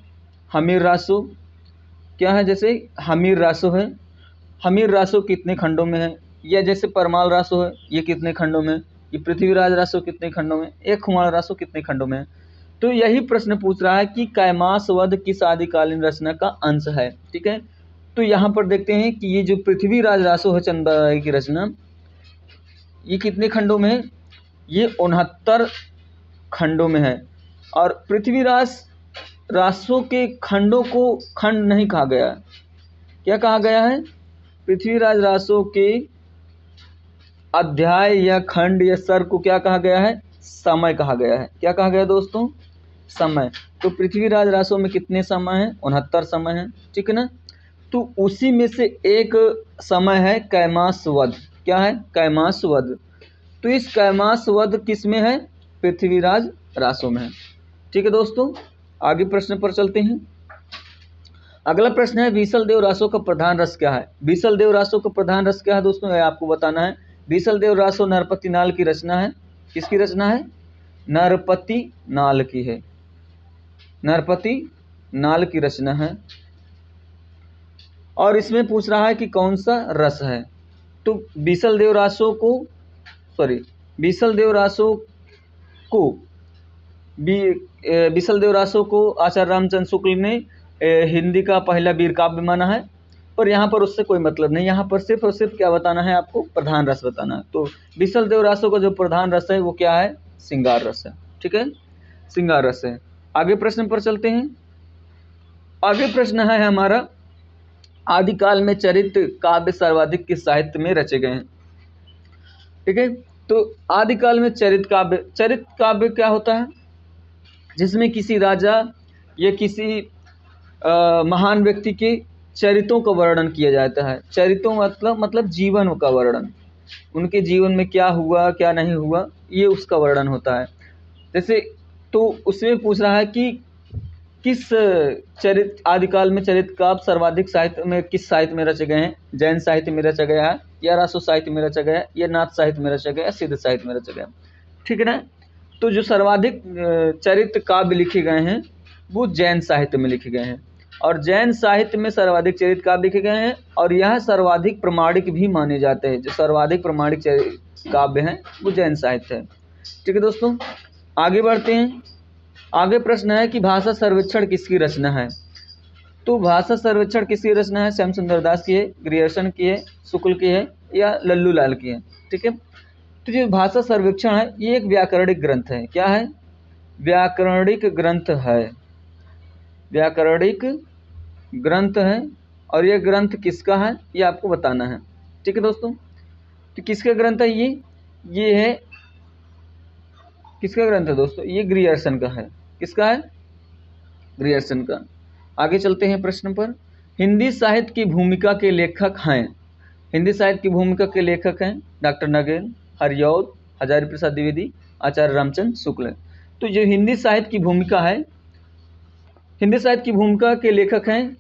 हमीर रासो, क्या है, जैसे हमीर रासो है, हमीर रासो कितने खंडों में है, या जैसे परमाल रासो है, ये कितने खंडों में, ये पृथ्वीराज रासो कितने खंडों में, एक खुमार रासो कितने खंडों में है। तो यही प्रश्न पूछ रहा है कि कैमासवध किस आदिकालीन रचना का अंश है। ठीक है, तो यहाँ पर देखते हैं कि ये जो पृथ्वीराज रासो है चंद्रराय की रचना, ये कितने खंडों में है, ये 69 खंडों में है। और पृथ्वीराज रासो के खंडों को खंड नहीं कहा गया, क्या कहा गया है, पृथ्वीराज रासो के अध्याय या खंड या सर को क्या कहा गया है, समय कहा गया है। क्या कहा गया दोस्तों, समय। तो पृथ्वीराज रासो में कितने समय हैं, 69 समय हैं। ठीक है ना, तो उसी में से एक समय है कैमासवध। क्या है, कैमासवध। तो इस कैमासवध किस में है, पृथ्वीराज रासो में है। ठीक है दोस्तों, आगे प्रश्न पर चलते हैं। अगला प्रश्न है बीसल देव रासो का प्रधान रस क्या है। बीसल देव रासो का प्रधान रस क्या है दोस्तों, यह आपको बताना है। बीसल देव रासो नरपति नाल की रचना है। किसकी रचना है, नरपति नाल की है, नरपति नाल की रचना है। और इसमें पूछ रहा है कि कौन सा रस है। तो बीसल देव रासो को बीसल देव रासो को आचार्य रामचंद्र शुक्ल ने हिंदी का पहला वीर काव्य माना है। पर यहाँ पर उससे कोई मतलब नहीं, यहाँ पर सिर्फ और सिर्फ क्या बताना है आपको, प्रधान रस बताना है। तो बीसल देव रासो का जो प्रधान रस है वो क्या है, श्रृंगार रस है। ठीक है, श्रृंगार रस है। आगे प्रश्न पर चलते हैं। आगे प्रश्न है हमारा, आदिकाल में चरित्र काव्य सर्वाधिक किस साहित्य में रचे गए हैं। ठीक है, तो आदिकाल में चरित्र काव्य क्या होता है, जिसमें किसी राजा या किसी महान व्यक्ति के चरित्रों का वर्णन किया जाता है। चरित्रों मतलब जीवन का वर्णन, उनके जीवन में क्या हुआ क्या नहीं हुआ, ये उसका वर्णन होता है। जैसे तो उसमें पूछ रहा है कि किस चरित्र आदिकाल में चरित्र का सर्वाधिक साहित्य में किस साहित्य में रचे गए हैं। जैन साहित्य में रचा गया है, या रासो साहित्य में रचा गया है, या नाथ साहित्य में रचा गया है, सिद्ध साहित्य में रचा गया। ठीक है ना। तो जो सर्वाधिक चरित्र काव्य लिखे गए हैं वो जैन साहित्य में लिखे गए हैं, और जैन साहित्य में सर्वाधिक चरित्र काव्य लिखे गए हैं, और यह सर्वाधिक प्रमाणिक भी माने जाते हैं। जो सर्वाधिक प्रमाणिक काव्य हैं वो जैन साहित्य है। ठीक है दोस्तों, आगे बढ़ते हैं। आगे प्रश्न है कि भाषा सर्वेक्षण किसकी रचना है। तो भाषा सर्वेक्षण किसकी रचना है? श्यामसुंदर दास की है, ग्रियर्सन की है, शुक्ल की है, या लल्लू लाल की है। ठीक है। तो जो भाषा सर्वेक्षण है ये एक व्याकरणिक ग्रंथ है। क्या है? व्याकरणिक ग्रंथ है, व्याकरणिक ग्रंथ है। और ये ग्रंथ किसका है ये आपको बताना है। ठीक है दोस्तों, तो किसका ग्रंथ है ये है किसका ग्रंथ है दोस्तों? ये ग्रियर्सन का है। किसका है? ग्रियर्सन का। आगे चलते हैं प्रश्न पर। हिंदी साहित्य की भूमिका के लेखक हैं। हिंदी साहित्य की भूमिका के लेखक हैं डॉक्टर नगेन, हरिऔध, हजारी प्रसाद द्विवेदी, आचार्य रामचंद्र शुक्ल। तो जो हिंदी साहित्य की भूमिका है, हिंदी साहित्य की भूमिका के लेखक हैं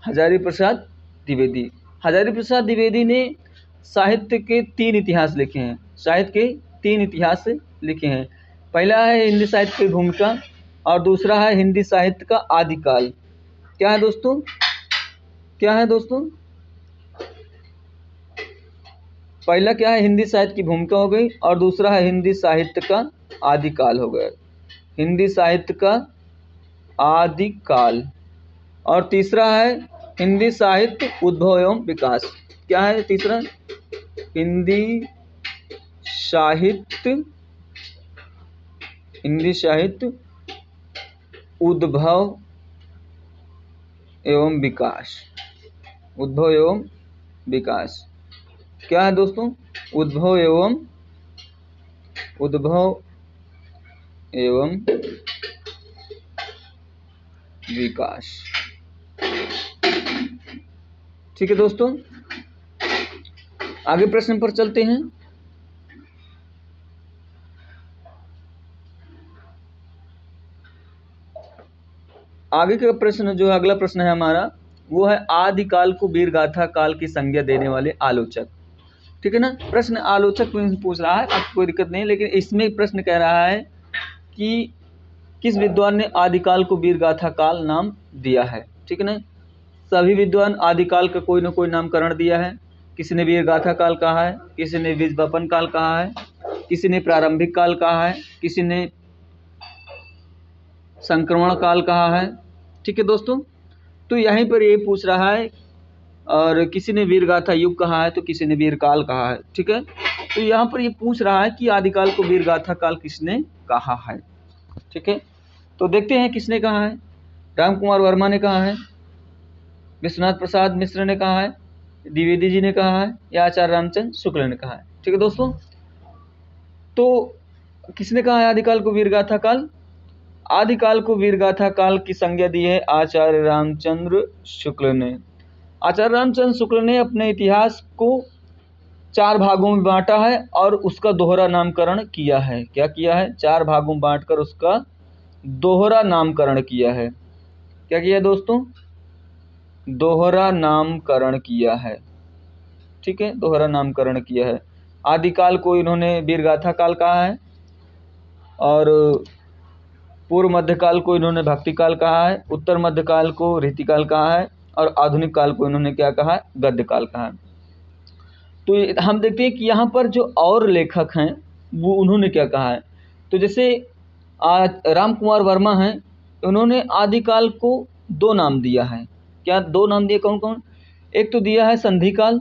हजारी प्रसाद द्विवेदी। हजारी प्रसाद द्विवेदी ने साहित्य के 3 इतिहास लिखे हैं। साहित्य के 3 इतिहास लिखे हैं। पहला है हिंदी साहित्य की भूमिका, और दूसरा है हिंदी साहित्य का आदिकाल। क्या है दोस्तों? क्या है दोस्तों? पहला क्या है? हिंदी साहित्य की भूमिका हो गई, और दूसरा है हिंदी साहित्य का आदिकाल हो गया, हिंदी साहित्य का आदिकाल। और तीसरा है हिंदी साहित्य उद्भव एवं विकास। क्या है तीसरा? हिंदी साहित्य उद्भव एवं विकास। उद्भव एवं विकास। क्या है दोस्तों? उद्भव एवं विकास। ठीक है दोस्तों, आगे प्रश्न पर चलते हैं। आगे का प्रश्न जो अगला प्रश्न है हमारा, वो है आदिकाल को वीर गाथा काल की संज्ञा देने वाले आलोचक। ठीक है ना। प्रश्न आलोचक में पूछ रहा है, आपको कोई दिक्कत नहीं, लेकिन इसमें प्रश्न कह रहा है कि किस विद्वान ने आदिकाल को वीर गाथा काल नाम दिया है। ठीक है ना। सभी विद्वान आदिकाल का कोई न कोई नामकरण दिया है। किसी ने वीर गाथा काल कहा है, किसी ने विजवपन काल कहा है, किसी ने प्रारंभिक काल कहा है, किसी ने संक्रमण काल कहा है। ठीक है दोस्तों, तो यहीं पर ये पूछ रहा है, और किसी ने वीर गाथा युग कहा है, तो किसी ने वीर काल कहा है। ठीक है। तो यहाँ पर ये पूछ रहा है कि आदिकाल को वीर गाथा काल किसने कहा है। ठीक है, तो देखते हैं किसने कहा है। राम कुमार वर्मा ने कहा है, विश्वनाथ प्रसाद मिश्र ने कहा है, द्विवेदी जी ने कहा है, या आचार्य रामचंद्र शुक्ल ने कहा है। ठीक है दोस्तों, तो किसने कहा है आदिकाल को वीर गाथा काल? आदिकाल को वीर गाथा काल की संज्ञा दी है आचार्य रामचंद्र शुक्ल ने। आचार्य रामचंद्र शुक्ल ने अपने इतिहास को 4 भागों में बांटा है, और उसका दोहरा नामकरण किया है। क्या किया है? 4 भागों में बांटकर उसका दोहरा नामकरण किया है। क्या किया दोस्तों? दोहरा नामकरण किया है। ठीक है, दोहरा नामकरण किया है। आदिकाल को इन्होंने वीर गाथा काल कहा है, और पूर्व मध्यकाल को इन्होंने भक्ति काल कहा है, उत्तर मध्यकाल को रीतिकाल कहा है, और आधुनिक काल को इन्होंने क्या कहा है? गद्य काल कहा है। तो हम देखते हैं कि यहाँ पर जो और लेखक हैं वो उन्होंने क्या कहा है। तो जैसे राम कुमार वर्मा हैं, उन्होंने आदिकाल को 2 नाम दिया है। क्या 2 नाम दिए? कौन कौन? एक तो दिया है संधि काल,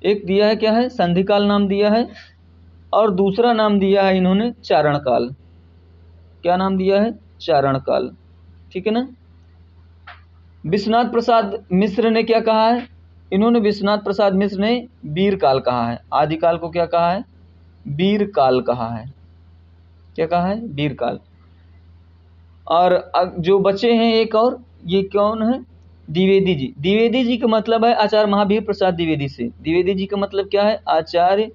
एक दिया है क्या है? संधि काल नाम दिया है, और दूसरा नाम दिया है इन्होंने चारण काल। क्या नाम दिया है? चारण काल। ठीक है ना। विश्वनाथ प्रसाद मिश्र ने क्या कहा है? इन्होंने विश्वनाथ प्रसाद मिश्र ने वीर काल कहा है। आदिकाल को क्या कहा है? वीर काल कहा है। क्या कहा है? वीर काल। और जो बचे हैं एक और, ये कौन है? द्विवेदी जी। द्विवेदी जी का मतलब है आचार्य महावीर प्रसाद द्विवेदी से। द्विवेदी जी का मतलब क्या है? आचार्य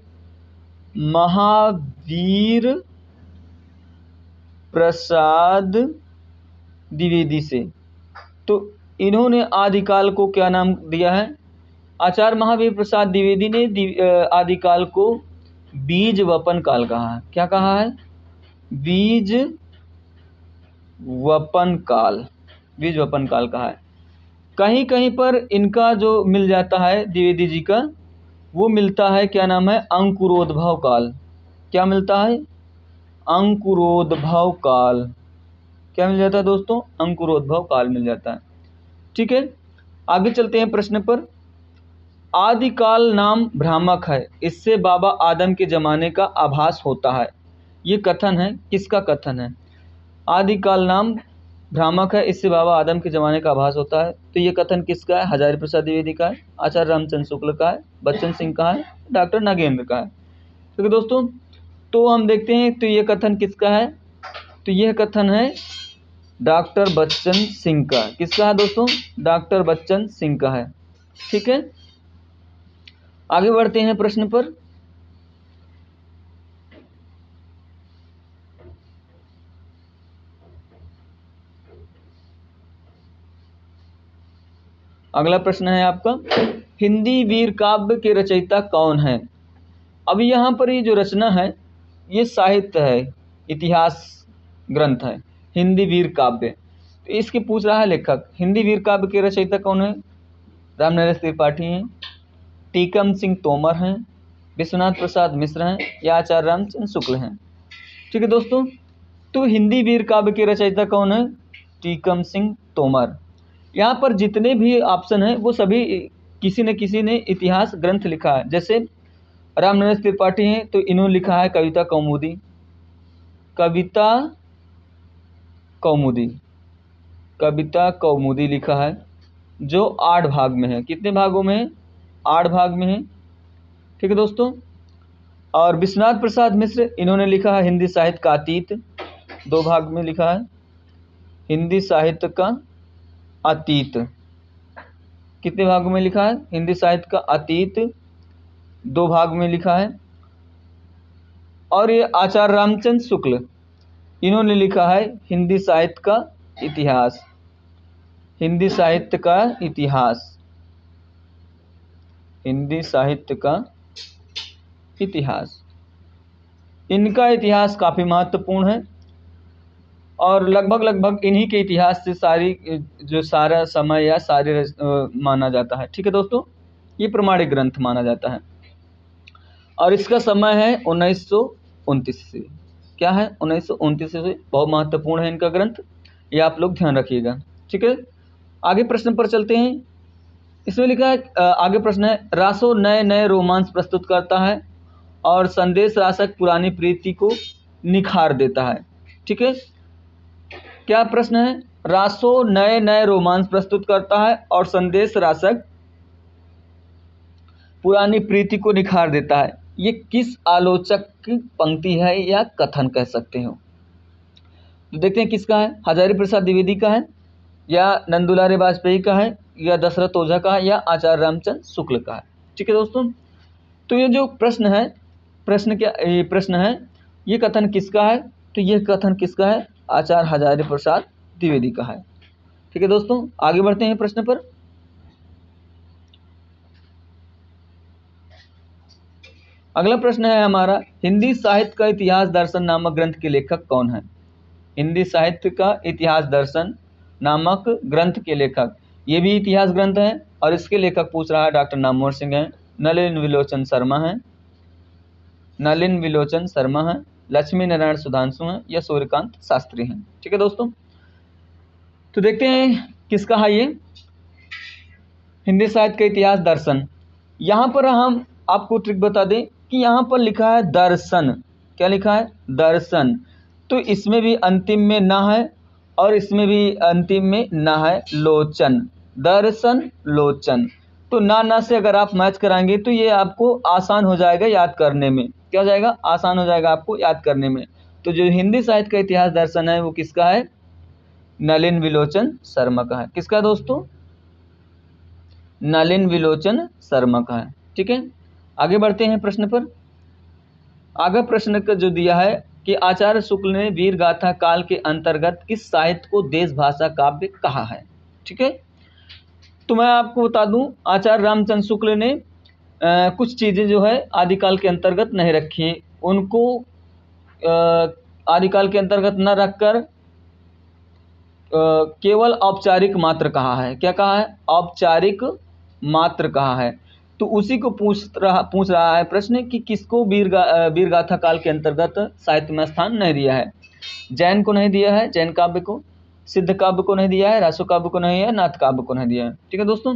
महावीर प्रसाद द्विवेदी से। तो इन्होंने आदिकाल को क्या नाम दिया है? आचार्य महावीर प्रसाद द्विवेदी ने आदिकाल को बीज वपन काल कहा है। क्या कहा है? बीज वपन काल, बीज वपन काल कहा है। कहीं कहीं पर इनका जो मिल जाता है द्विवेदी जी का, वो मिलता है, क्या नाम है? अंकुरोद्भव काल। क्या मिलता है? अंकुरोद्भव काल। क्या मिल जाता है दोस्तों? अंकुरोद्भव काल मिल जाता है। ठीक है, आगे चलते हैं प्रश्न पर। आदिकाल नाम भ्रामक है, इससे बाबा आदम के जमाने का आभास होता है। ये कथन है, किसका कथन है? आदिकाल नाम भ्रामक है, इससे बाबा आदम के जमाने का आभास होता है। तो ये कथन किसका है? हजारी प्रसाद द्विवेदी का है, आचार्य रामचंद्र शुक्ल का है, बच्चन सिंह का है, डॉक्टर नागेंद्र का है। ठीक है दोस्तों, तो हम देखते हैं तो ये कथन किसका है? तो यह कथन है डॉक्टर बच्चन सिंह का। किसका है दोस्तों? डॉक्टर बच्चन सिंह का है। ठीक है, आगे बढ़ते हैं प्रश्न पर। अगला प्रश्न है आपका, हिंदी वीर काव्य के रचयिता कौन है? अभी यहाँ पर ये जो रचना है ये साहित्य है, इतिहास ग्रंथ है, हिंदी वीर काव्य। तो इसके पूछ रहा है लेखक, हिंदी वीर काव्य के रचयिता कौन है? रामनरेश त्रिपाठी हैं, टीकम सिंह तोमर हैं, विश्वनाथ प्रसाद मिश्र हैं, या आचार्य रामचंद्र शुक्ल हैं। ठीक है दोस्तों, तो हिंदी वीर काव्य के रचयिता कौन है? टीकम सिंह तोमर। यहाँ पर जितने भी ऑप्शन हैं वो सभी किसी न किसी ने इतिहास ग्रंथ लिखा है। जैसे रामनरेश त्रिपाठी हैं तो इन्होंने लिखा है कविता कौमुदी, कविता कौमुदी, कविता कौमुदी लिखा है, जो 8 भाग में है। कितने भागों में है? 8 भाग में है। ठीक है दोस्तों, और विश्वनाथ प्रसाद मिश्र इन्होंने लिखा है हिंदी साहित्य का अतीत, 2 भाग में लिखा है, हिंदी साहित्य का अतीत। कितने भागों में लिखा है? हिंदी साहित्य का अतीत 2 भाग में लिखा है। और ये आचार्य रामचंद्र शुक्ल इन्होंने लिखा है हिंदी साहित्य का इतिहास, हिंदी साहित्य का इतिहास, हिंदी साहित्य का इतिहास। इनका इतिहास काफ़ी महत्वपूर्ण है और लगभग इन्हीं के इतिहास से सारा समय या सारे माना जाता है। ठीक है दोस्तों, ये प्रमाणिक ग्रंथ माना जाता है और इसका समय है 1929 से। क्या है? 1929 से। बहुत महत्वपूर्ण है इनका ग्रंथ, ये आप लोग ध्यान रखिएगा। ठीक है, आगे प्रश्न पर चलते हैं। इसमें लिखा है, आगे प्रश्न है, रासो नए नए रोमांस प्रस्तुत करता है और संदेश रासक पुरानी प्रीति को निखार देता है। ठीक है, क्या प्रश्न है? रासो नए नए रोमांस प्रस्तुत करता है और संदेश रासक पुरानी प्रीति को निखार देता है। ये किस आलोचक की पंक्ति है या कथन कह सकते हो? तो देखते हैं किसका है। हजारी प्रसाद द्विवेदी का है, या नंदुलारे वाजपेयी का है, या दशरथ ओझा का है, या आचार्य रामचंद्र शुक्ल का है। ठीक है दोस्तों, तो ये जो प्रश्न है, ये कथन किसका है? तो ये कथन किसका है? आचार्य हजारी प्रसाद द्विवेदी का है। ठीक है दोस्तों, आगे बढ़ते हैं प्रश्न पर। अगला प्रश्न है हमारा, हिंदी साहित्य का इतिहास दर्शन नामक ग्रंथ के लेखक कौन है? हिंदी साहित्य का इतिहास दर्शन नामक ग्रंथ के लेखक, ये भी इतिहास ग्रंथ है और इसके लेखक पूछ रहा है डॉक्टर नामवर सिंह हैं, नलिन विलोचन शर्मा हैं, नलिन विलोचन शर्मा हैं, लक्ष्मी नारायण सुधांशु हैं, या सूर्यकांत शास्त्री हैं। ठीक है दोस्तों, तो देखते हैं किसका है ये हिंदी साहित्य का इतिहास दर्शन। यहाँ पर हम आपको ट्रिक बता दें कि यहाँ पर लिखा है दर्शन। क्या लिखा है? दर्शन। तो इसमें भी अंतिम में ना है और इसमें भी अंतिम में ना है लोचन, दर्शन लोचन। तो ना से अगर आप मैच कराएंगे तो ये आपको आसान हो जाएगा याद करने में। क्या हो जाएगा? आसान हो जाएगा आपको याद करने में। तो जो हिंदी साहित्य का इतिहास दर्शन है वो किसका है? नलिन विलोचन शर्मा का है। किसका दोस्तों? नलिन विलोचन शर्मा का है। ठीक है, आगे बढ़ते हैं प्रश्न पर। आगे प्रश्न का जो दिया है कि आचार्य शुक्ल ने वीर गाथा काल के अंतर्गत किस साहित्य को देश भाषा काव्य कहा है। ठीक है, तो मैं आपको बता दूं, आचार्य रामचंद्र शुक्ल ने कुछ चीजें जो है आदिकाल के अंतर्गत नहीं रखी हैं, उनको आदिकाल के अंतर्गत न रखकर केवल औपचारिक मात्र कहा है। क्या कहा है? औपचारिक मात्र कहा है। तो उसी को पूछ रहा है प्रश्न कि किसको वीरगाथा काल के अंतर्गत साहित्य में स्थान नहीं दिया है। जैन को नहीं दिया है, जैन काव्य को, सिद्ध काव्य को नहीं दिया है, रासो काव्य को नहीं है, नाथ काव्य को नहीं दिया है। ठीक है दोस्तों,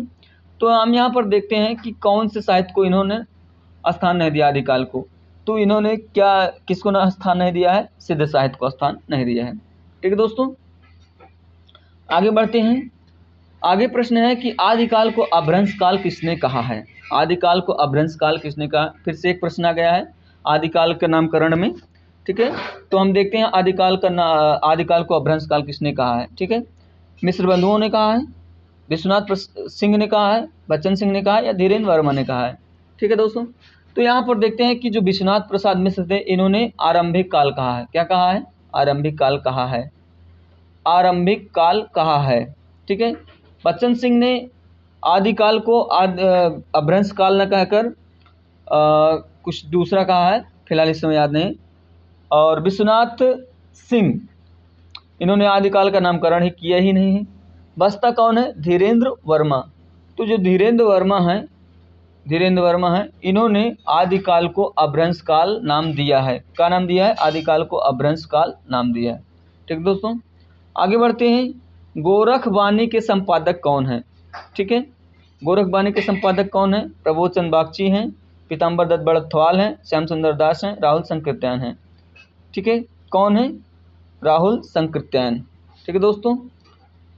तो हम यहाँ पर देखते हैं कि कौन से साहित्य को इन्होंने स्थान नहीं दिया आदिकाल को। तो इन्होंने किसको ना स्थान नहीं दिया है? सिद्ध साहित्य को स्थान नहीं दिया है। ठीक है दोस्तों, आगे बढ़ते हैं। आगे प्रश्न है कि आदिकाल को अभ्रंश काल किसने कहा है। आदिकाल को अभ्रंश काल किसने कहा? फिर से एक प्रश्न आ गया है आदिकाल के नामकरण में। ठीक है, तो हम देखते हैं आदिकाल को अभ्रंश काल किसने कहा है। ठीक है, मिश्र बंधुओं ने कहा है, विश्वनाथ सिंह ने कहा है, बच्चन सिंह ने कहा है, या धीरेन्द्र वर्मा ने कहा है। ठीक है दोस्तों, तो यहाँ पर देखते हैं कि जो विश्वनाथ प्रसाद मिश्र थे, इन्होंने आरंभिक काल कहा है। क्या कहा है? आरंभिक काल कहा है। आरंभिक काल कहा है। ठीक है, बच्चन सिंह ने आदिकाल को अभ्रंश काल न कहकर कुछ दूसरा कहा है, फिलहाल इस समय याद नहीं। और विश्वनाथ सिंह, इन्होंने आदिकाल का नामकरण ही किया ही नहीं है। बचता कौन है? धीरेन्द्र वर्मा। तो जो धीरेन्द्र वर्मा है, इन्होंने आदिकाल को अभ्रंश काल नाम दिया है। क्या नाम दिया है? आदिकाल को अभ्रंश काल नाम दिया है। ठीक दोस्तों, आगे बढ़ते हैं। गोरखवाणी के संपादक कौन है? ठीक है, गोरखवाणी के संपादक कौन है? प्रबोध चंद बागची हैं, पीताम्बर दत्त बड़थवाल हैं, श्याम सुंदर दास हैं, राहुल संकृत्यायन हैं। ठीक है, कौन है? राहुल संकृत्यायन। ठीक है दोस्तों,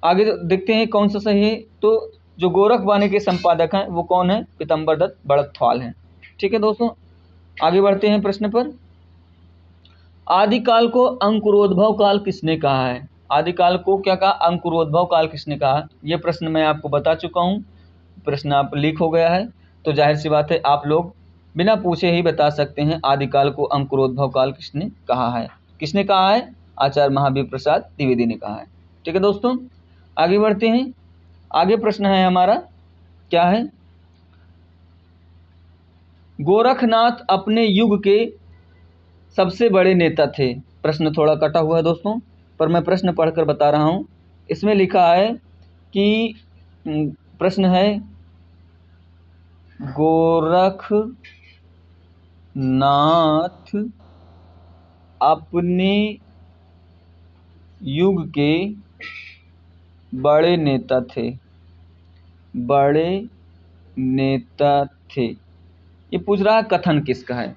आगे देखते हैं कौन सा सही है। तो जो गोरखवाणी के संपादक हैं वो कौन है? पीताम्बर दत्त बड़थवाल हैं। ठीक है दोस्तों, आगे बढ़ते हैं प्रश्न पर। आदिकाल को अंकुरोद्भव काल किसने कहा है? आदिकाल को क्या कहा? अंकुरोद्भव काल किसने कहा? यह प्रश्न मैं आपको बता चुका हूं, प्रश्न आप लीक हो गया है, तो जाहिर सी बात है आप लोग बिना पूछे ही बता सकते हैं आदिकाल को अंकुरोद्भव काल किसने कहा है। किसने कहा है? आचार्य महावीर प्रसाद द्विवेदी ने कहा है। ठीक है दोस्तों, आगे बढ़ते हैं। आगे प्रश्न है हमारा, क्या है? गोरखनाथ अपने युग के सबसे बड़े नेता थे। प्रश्न थोड़ा कटा हुआ है दोस्तों, पर मैं प्रश्न पढ़कर बता रहा हूं। इसमें लिखा है कि प्रश्न है, गोरखनाथ अपने युग के बड़े नेता थे। बड़े नेता थे, ये पूछ रहा है कथन किसका है।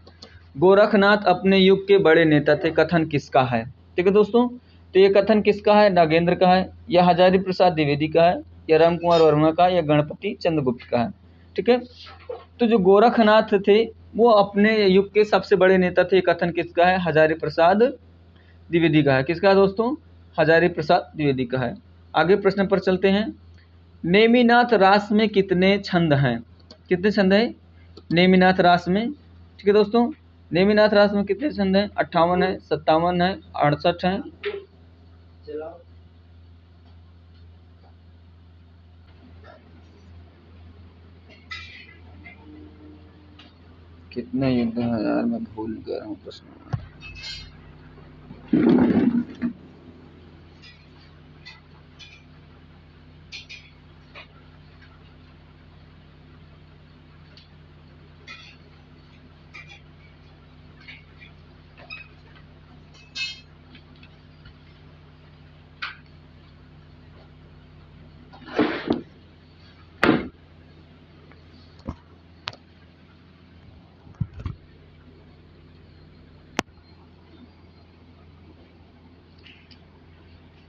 गोरखनाथ अपने युग के बड़े नेता थे, कथन किसका है? ठीक है दोस्तों, तो ये कथन किसका है? नागेंद्र का है, या हजारी प्रसाद द्विवेदी का है, या राम कुमार वर्मा का, या गणपति चंद्रगुप्त का है। ठीक है, तो जो गोरखनाथ थे वो अपने युग के सबसे बड़े नेता थे, कथन किसका है? हजारी प्रसाद द्विवेदी का है। किसका है दोस्तों? हजारी प्रसाद द्विवेदी का है। आगे प्रश्न पर चलते हैं। नेमिनाथ रास में कितने छंद हैं? कितने छंद हैं नेमिनाथ रास में? ठीक है दोस्तों, नेमिनाथ रास में कितने छंद हैं? 58 है, 57 है, 68 है। कितने युद्ध हैं यार, मैं भूल गया हूँ प्रश्न।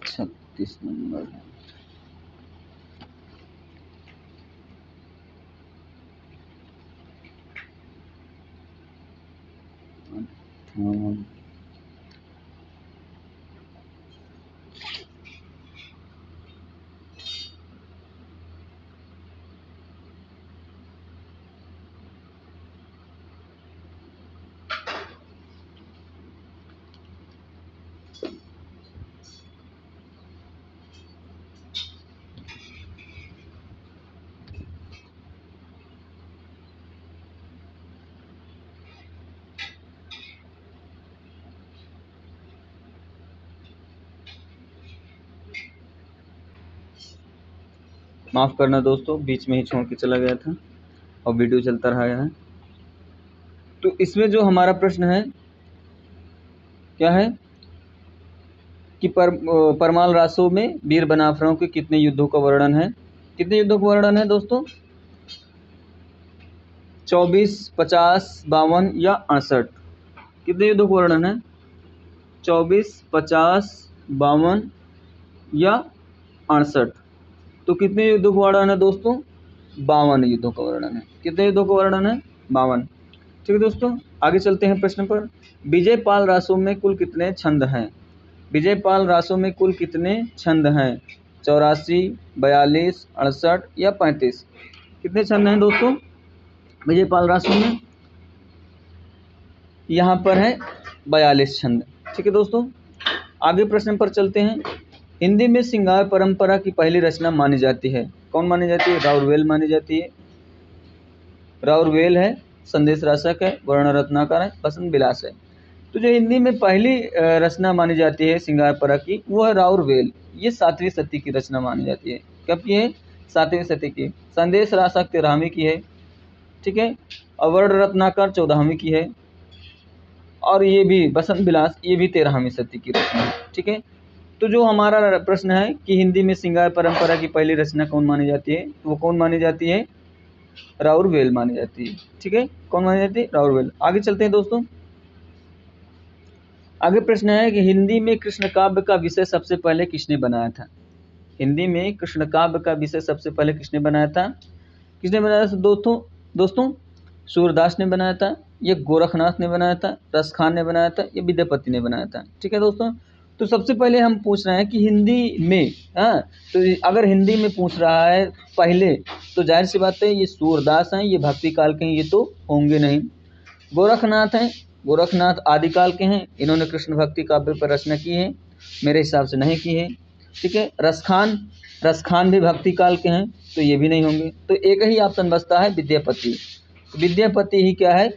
छत्तीस नंबर है। माफ़ करना दोस्तों, बीच में ही छोड़ के चला गया था और वीडियो चलता रहा है। तो इसमें जो हमारा प्रश्न है क्या है कि परमाल रासो में वीर बनाफरों के कितने युद्धों का वर्णन है? कितने युद्धों का वर्णन है दोस्तों? 24, 50, 52 या 68? कितने युद्धों का वर्णन है? 24, 50, 52 या 68? तो कितने युद्धों का वर्णन है दोस्तों? 52 युद्धों का वर्णन है। कितने युद्धों का वर्णन है? 52। ठीक है दोस्तों, आगे चलते हैं प्रश्न पर। विजय पाल रासों में कुल कितने छंद हैं? विजय पाल रासों में कुल कितने छंद हैं? 84, 42, 68 या 35? कितने छंद हैं दोस्तों विजय पाल रासों में? यहाँ पर है 42 छंद। ठीक है दोस्तों, आगे प्रश्न पर चलते हैं। हिंदी में श्रृंगार परंपरा की पहली रचना मानी जाती है, कौन मानी जाती है? राउरवेल मानी जाती है। राउरवेल है, संदेश राशक है, वर्ण रत्नाकर है, बसंत विलास है। तो जो हिंदी में पहली रचना मानी जाती है श्रृंगारपरा की, वो है राउरवेल। ये 7वीं शती की रचना मानी जाती है। कब की है? 7वीं शती की। संदेश राशक 13वीं की है। ठीक है, और वर्ण रत्नाकर 14वीं की है, और ये भी बसंत विलास, ये भी 13वीं शती की रचना है। ठीक है, तो जो हमारा प्रश्न है कि हिंदी में श्रृंगार परंपरा की पहली रचना कौन मानी जाती है, वो कौन मानी जाती है? राउरवेल मानी जाती है। ठीक है, कौन मानी जाती है? राउरवेल। आगे चलते हैं दोस्तों। आगे प्रश्न है कि हिंदी में कृष्ण काव्य का विषय सबसे पहले किसने बनाया था? हिंदी में कृष्ण काव्य का विषय सबसे पहले किसने बनाया था? किसने बनाया था दोस्तों? सूरदास ने बनाया था, ये गोरखनाथ ने बनाया था, रसखान ने बनाया था, ये विद्यापति ने बनाया था। ठीक है दोस्तों, तो सबसे पहले हम पूछ रहे हैं कि हिंदी में, तो अगर हिंदी में पूछ रहा है पहले, तो जाहिर सी बात है ये सूरदास हैं, ये भक्ति काल के हैं, ये तो होंगे नहीं। गोरखनाथ हैं, गोरखनाथ आदिकाल के हैं, इन्होंने कृष्ण भक्ति काव्य पर रचना की है, मेरे हिसाब से नहीं की है। ठीक है, रसखान भी भक्ति काल के हैं, तो ये भी नहीं होंगे। तो एक ही ऑप्शन बचता है विद्यापति। विद्यापति ही क्या है?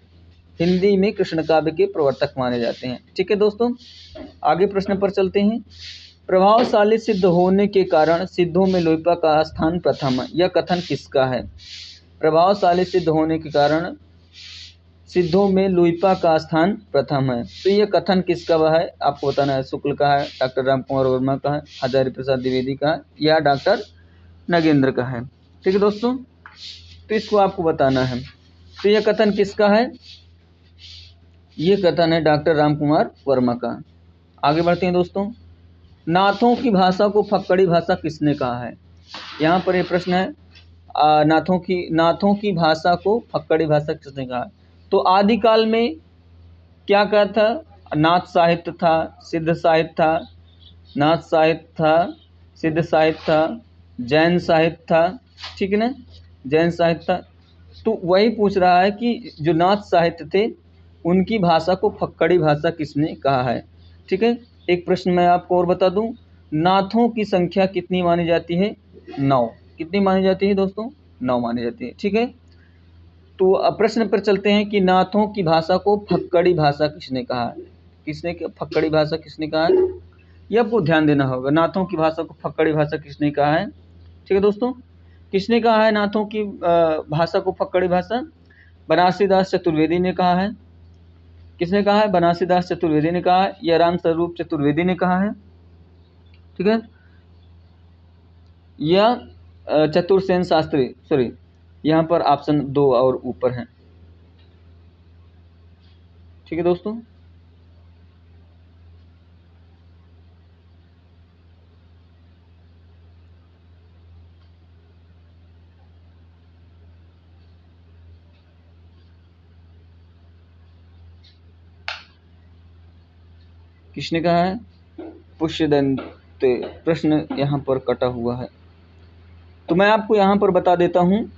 हिंदी में कृष्ण काव्य के प्रवर्तक माने जाते हैं। ठीक है दोस्तों, आगे प्रश्न पर चलते हैं। प्रभावशाली सिद्ध होने के कारण सिद्धों में लोइपा का स्थान प्रथम है, यह कथन किसका है? प्रभावशाली सिद्ध होने के कारण सिद्धों में लोइपा का स्थान प्रथम है, तो ये कथन किसका वह है? आपको बताना है। शुक्ल का है, डॉक्टर राम कुमार वर्मा का है, हजारी प्रसाद द्विवेदी का है, या डॉक्टर नगेंद्र का है। ठीक है दोस्तों, तो इसको आपको बताना है। तो यह कथन किसका है? ये कथन है डॉक्टर राम कुमार वर्मा का। आगे बढ़ते हैं दोस्तों। नाथों की भाषा को फक्कड़ी भाषा किसने कहा है? यहाँ पर ये प्रश्न है, नाथों की भाषा को फक्कड़ी भाषा किसने कहा है? तो आदिकाल में क्या कहा था? नाथ साहित्य था, सिद्ध साहित्य था, नाथ साहित्य था, सिद्ध साहित्य था, जैन साहित्य था। ठीक है ना, जैन साहित्य था। तो वही पूछ रहा है कि जो नाथ साहित्य थे उनकी भाषा को फक्कड़ी भाषा किसने कहा है? ठीक है, एक प्रश्न मैं आपको और बता दूं, नाथों की संख्या कितनी मानी जाती है? 9। कितनी मानी जाती है दोस्तों? 9 मानी जाती है। ठीक है, तो अब प्रश्न पर चलते हैं कि नाथों की भाषा को फक्कड़ी भाषा किसने कहा है? फक्कड़ी भाषा किसने कहा है? ये आपको ध्यान देना होगा। नाथों की भाषा को फक्कड़ी भाषा किसने कहा है? ठीक है दोस्तों, किसने कहा है नाथों की भाषा को फक्कड़ी भाषा? बनारसीदास चतुर्वेदी ने कहा है। किसने कहा है? बनारसीदास चतुर्वेदी ने कहा है, या राम स्वरूप चतुर्वेदी ने कहा है। ठीक है, या चतुर्सेन शास्त्री, सॉरी यहाँ पर ऑप्शन 2 और ऊपर है। ठीक है दोस्तों, किसने कहा है? पुष्यदंत। प्रश्न यहाँ पर कटा हुआ है, तो मैं आपको यहाँ पर बता देता हूँ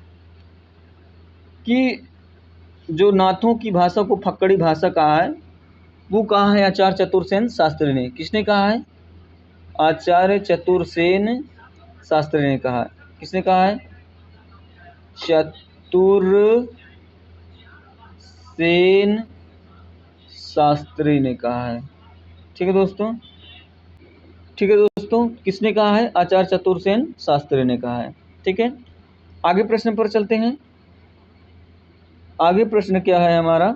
कि जो नाथों की भाषा को फक्कड़ी भाषा कहा है वो कहा है आचार्य चतुर्सेन शास्त्री ने। किसने कहा है? आचार्य चतुर्सेन शास्त्री ने कहा। किसने कहा है? चतुर्सेन शास्त्री ने कहा है। ठीक है दोस्तों, किसने कहा है? आचार्य चतुर्सेन शास्त्री ने कहा है। ठीक है, आगे प्रश्न पर चलते हैं। आगे प्रश्न क्या है हमारा,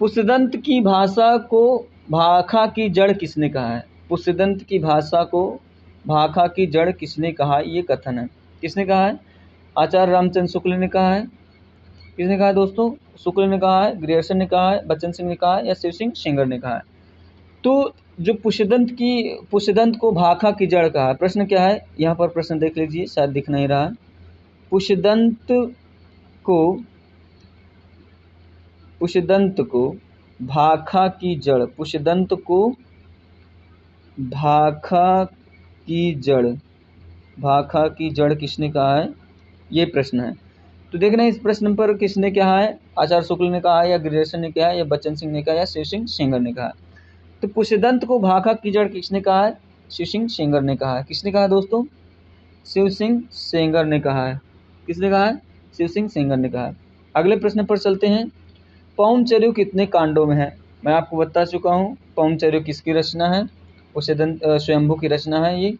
पुष्यदंत की भाषा को भाखा की जड़ किसने कहा है? पुष्यदंत की भाषा को भाखा की जड़ किसने कहा? ये कथन है, किसने कहा है? आचार्य रामचंद्र शुक्ल ने कहा है। किसने कहा है दोस्तों? शुक्ल ने कहा है, ग्रियर्सन ने कहा है, बच्चन सिंह ने कहा है, या शिव सिंह सेंगर ने कहा है? तो जो पुष्यदंत को भाखा की जड़ कहा है, प्रश्न क्या है यहाँ पर? प्रश्न देख लीजिए, शायद दिख नहीं रहा है। पुष्यदंत को भाखा की जड़, पुष्यदंत को भाखा की जड़ किसने कहा है? ये प्रश्न है। तो देखना इस प्रश्न पर किसने कहा है? आचार्य शुक्ल ने कहा है, या ग्रियर्सन ने कहा है, या बच्चन सिंह ने कहा, या शिव सिंह सेंगर ने कहा? तो पुष्यदंत को भाखा की जड़ किसने कहा है? शिव सिंह सेंगर ने कहा है। किसने कहा दोस्तों? शिव सिंह सेंगर ने कहा है। किसने कहा है? शिव सिंह सेंगर ने कहा है। अगले प्रश्न पर चलते हैं। पौंचर्य कितने कांडों में है? मैं आपको बता चुका हूँ पौंचर्य किसकी रचना है। पुष्यदंत स्वयंभू की रचना है। ये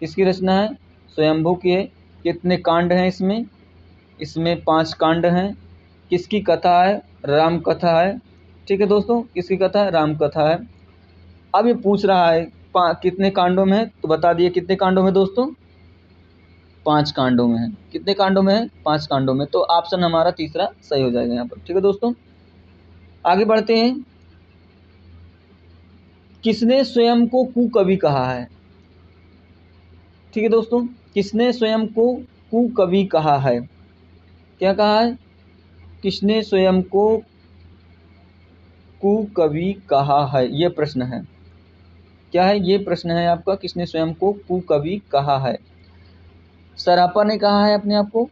किसकी रचना है? स्वयंभू की है। कितने कांड हैं इसमें? इसमें 5 कांड हैं। किसकी कथा है? राम कथा है। ठीक है दोस्तों, किसकी कथा है? राम कथा है। अब ये पूछ रहा है कितने कांडों में है, तो बता दिए कितने कांडों में दोस्तों? 5 कांडों में है। कितने कांडों में है? 5 कांडों में। तो ऑप्शन हमारा तीसरा सही हो जाएगा यहाँ पर। ठीक है दोस्तों, आगे बढ़ते हैं। किसने स्वयं को कुकवि कहा है? ठीक है दोस्तों, किसने स्वयं को कुकवि कहा है? क्या कहा है? किसने स्वयं को कुकवि कहा है? ये प्रश्न है। क्या है? ये प्रश्न है आपका, किसने स्वयं को कुकवि कहा है? सरापा ने कहा है अपने आप को,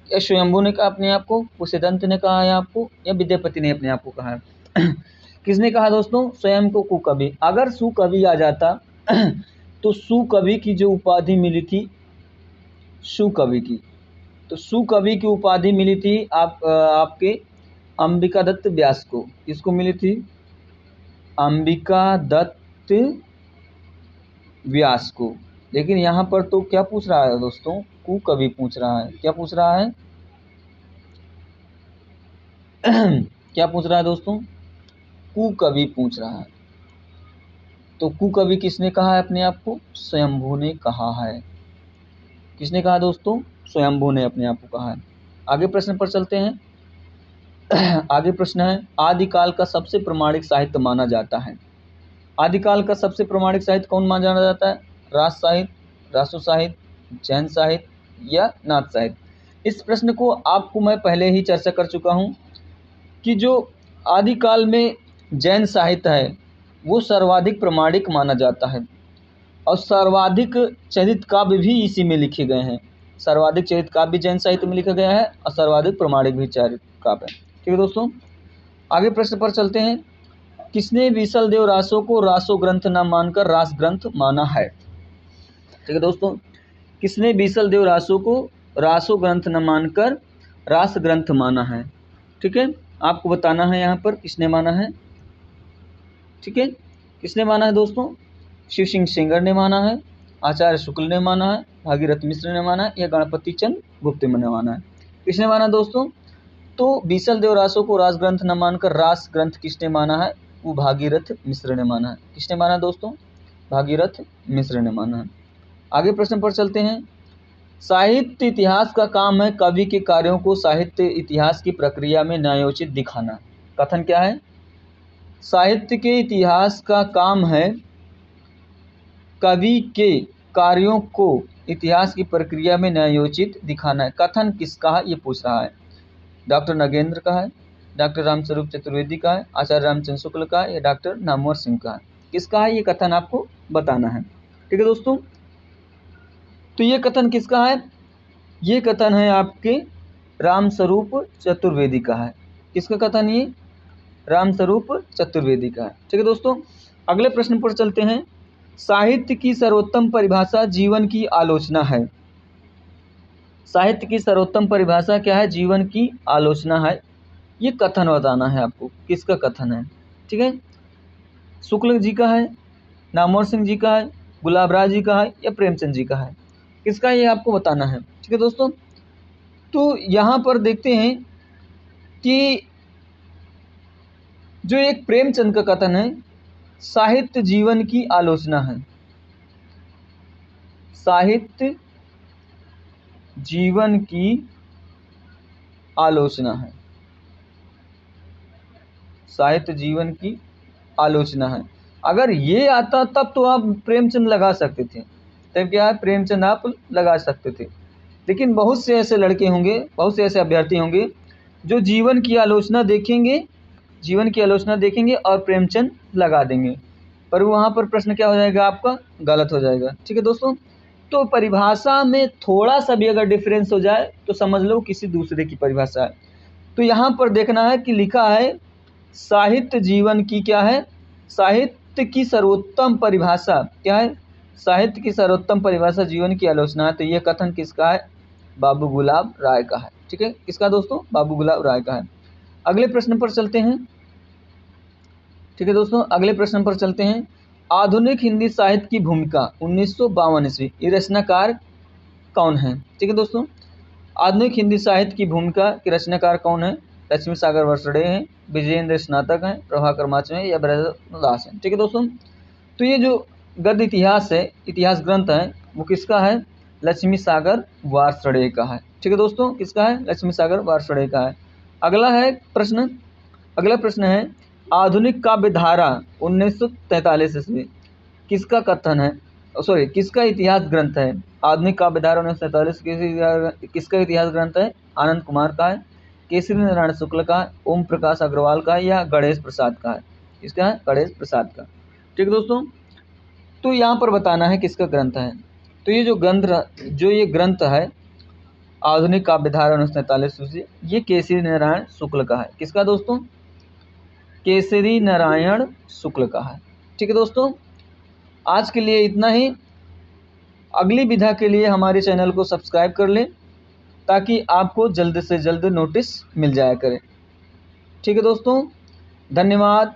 या स्वयंभू ने कहा अपने आप को, पुष्यदंत ने कहा है आपको, या विद्यापति ने अपने आप को कहा है? किसने कहा दोस्तों स्वयं को कुकवि? अगर सुकवि आ जाता तो सुकवि की जो उपाधि मिली थी, सुकवि की, तो सुकवि की उपाधि मिली थी आपके अंबिका दत्त व्यास को। किसको मिली थी? अंबिका दत्त व्यास को। लेकिन यहाँ पर तो क्या पूछ रहा है दोस्तों? कुकवि पूछ रहा है। क्या पूछ रहा है? क्या पूछ रहा है दोस्तों? कुकवि पूछ रहा है। तो कुकवि किसने कहा है अपने आप को? स्वयंभू ने कहा है। किसने कहा दोस्तों? स्वयंभू ने अपने आप को कहा है। आगे प्रश्न पर चलते हैं। आगे प्रश्न है, आदिकाल का सबसे प्रामाणिक साहित्य माना जाता है। आदिकाल का सबसे प्रामाणिक साहित्य कौन माना जाता है? राज साहित्य, रासो साहित्य, जैन साहित्य, या नाथ साहित्य? इस प्रश्न को आपको मैं पहले ही चर्चा कर चुका हूँ कि जो आदिकाल में जैन साहित्य है वो सर्वाधिक प्रामाणिक माना जाता है, और सर्वाधिक चरित काव्य भी इसी में लिखे गए हैं। सर्वाधिक चरित काव्य भी जैन साहित्य में लिखा गया है, और सर्वाधिक प्रामाणिक भी चरित काव्य है। ठीक है दोस्तों, आगे प्रश्न पर चलते हैं। किसने बीसल देव रासो को रासो ग्रंथ न मानकर रास ग्रंथ माना है? ठीक है दोस्तों, किसने बीसल देव रासो को रासो ग्रंथ न मानकर रास ग्रंथ माना है? ठीक है, आपको बताना है यहाँ पर किसने माना है। ठीक है, किसने माना है दोस्तों? शिव सिंह सेंगर ने माना है, आचार्य शुक्ल ने माना है, भागीरथ मिश्र ने माना है, या गणपति चंद गुप्त ने माना है? किसने माना दोस्तों? तो बीसल देव रासो को रास ग्रंथ न मानकर रास ग्रंथ किसने माना है? वो भागीरथ मिश्र ने माना है। किसने माना दोस्तों? भागीरथ मिश्र ने माना है। आगे प्रश्न पर चलते हैं। साहित्य इतिहास का काम है कवि के कार्यों को साहित्य इतिहास की प्रक्रिया में न्यायोचित दिखाना। कथन क्या है? साहित्य के इतिहास का काम है कवि के कार्यों को इतिहास की प्रक्रिया में न्यायोचित दिखाना है। कथन किसका है ये पूछ रहा है। डॉक्टर नगेंद्र का है, डॉक्टर रामस्वरूप चतुर्वेदी का है, आचार्य रामचंद्र शुक्ल का है, या डॉक्टर नामवर सिंह का है? किसका है ये कथन आपको बताना है। ठीक है दोस्तों, तो ये कथन किसका है? ये कथन है आपके रामस्वरूप चतुर्वेदी का है। किसका कथन? ये रामस्वरूप चतुर्वेदी का है। ठीक है दोस्तों, अगले प्रश्न पर चलते हैं। साहित्य की सर्वोत्तम परिभाषा जीवन की आलोचना है। साहित्य की सर्वोत्तम परिभाषा क्या है? जीवन की आलोचना है। ये कथन बताना है आपको, किसका कथन है। ठीक है, शुक्ल जी का है, नामवर सिंह जी का है, गुलाब राय जी का है या प्रेमचंद जी का है, किसका ये आपको बताना है। ठीक है दोस्तों, तो यहाँ पर देखते हैं कि जो एक प्रेमचंद का कथन है, साहित्य जीवन की आलोचना है, साहित्य जीवन की आलोचना है, साहित्य जीवन की आलोचना है। अगर ये आता तब तो आप प्रेमचंद लगा सकते थे, तब क्या है, प्रेमचंद आप लगा सकते थे। लेकिन बहुत से ऐसे लड़के होंगे, बहुत से ऐसे अभ्यर्थी होंगे जो जीवन की आलोचना देखेंगे, जीवन की आलोचना देखेंगे और प्रेमचंद लगा देंगे, पर वहाँ पर प्रश्न क्या हो जाएगा, आपका गलत हो जाएगा। ठीक है दोस्तों, तो परिभाषा में थोड़ा सा भी अगर डिफरेंस हो जाए तो समझ लो किसी दूसरे की परिभाषा है। तो यहाँ पर देखना है कि लिखा है साहित्य जीवन की क्या है, साहित्य की सर्वोत्तम परिभाषा क्या है, साहित्य की सर्वोत्तम परिभाषा जीवन की आलोचना है। तो ये कथन किसका है, बाबू गुलाब राय का है। ठीक है, किसका दोस्तों, बाबू गुलाब राय का है। अगले प्रश्न पर चलते हैं। ठीक है दोस्तों, अगले प्रश्न पर चलते हैं। आधुनिक हिंदी साहित्य की भूमिका 1952 ईस्वी, ये रचनाकार कौन है। ठीक है दोस्तों, आधुनिक हिंदी साहित्य की भूमिका के रचनाकार कौन है, लक्ष्मी सागर वर्षडे हैं, विजयेंद्र स्नातक हैं, प्रभाकर माचवे हैं या ब्रजदास हैं। ठीक है दोस्तों, तो ये जो गद्य इतिहास है, इतिहास ग्रंथ है, वो किसका है, लक्ष्मी सागर वार्षडे का है। ठीक है दोस्तों, किसका है, लक्ष्मी सागर वार्षडे का है। अगला है प्रश्न, अगला प्रश्न है आधुनिक काव्य धारा 1943 ईस्वी, किसका कथन है, सॉरी किसका इतिहास ग्रंथ है। आधुनिक काव्य धारा 1943 किसका इतिहास ग्रंथ है, आनंद कुमार का है, केसरी नारायण शुक्ल का है, ओम प्रकाश अग्रवाल का है या गणेश प्रसाद का है। किसका है, गणेश प्रसाद का। ठीक है दोस्तों, तो यहाँ पर बताना है किसका ग्रंथ है। तो ये जो ग्रंथ है आधुनिक काव्य धारा 1943 ईस्वी, ये केसरी नारायण शुक्ल का है। किसका दोस्तों, केसरी नारायण शुक्ल का है। ठीक है दोस्तों, आज के लिए इतना ही। अगली विधा के लिए हमारे चैनल को सब्सक्राइब कर लें ताकि आपको जल्द से जल्द नोटिस मिल जाया करे। ठीक है दोस्तों, धन्यवाद।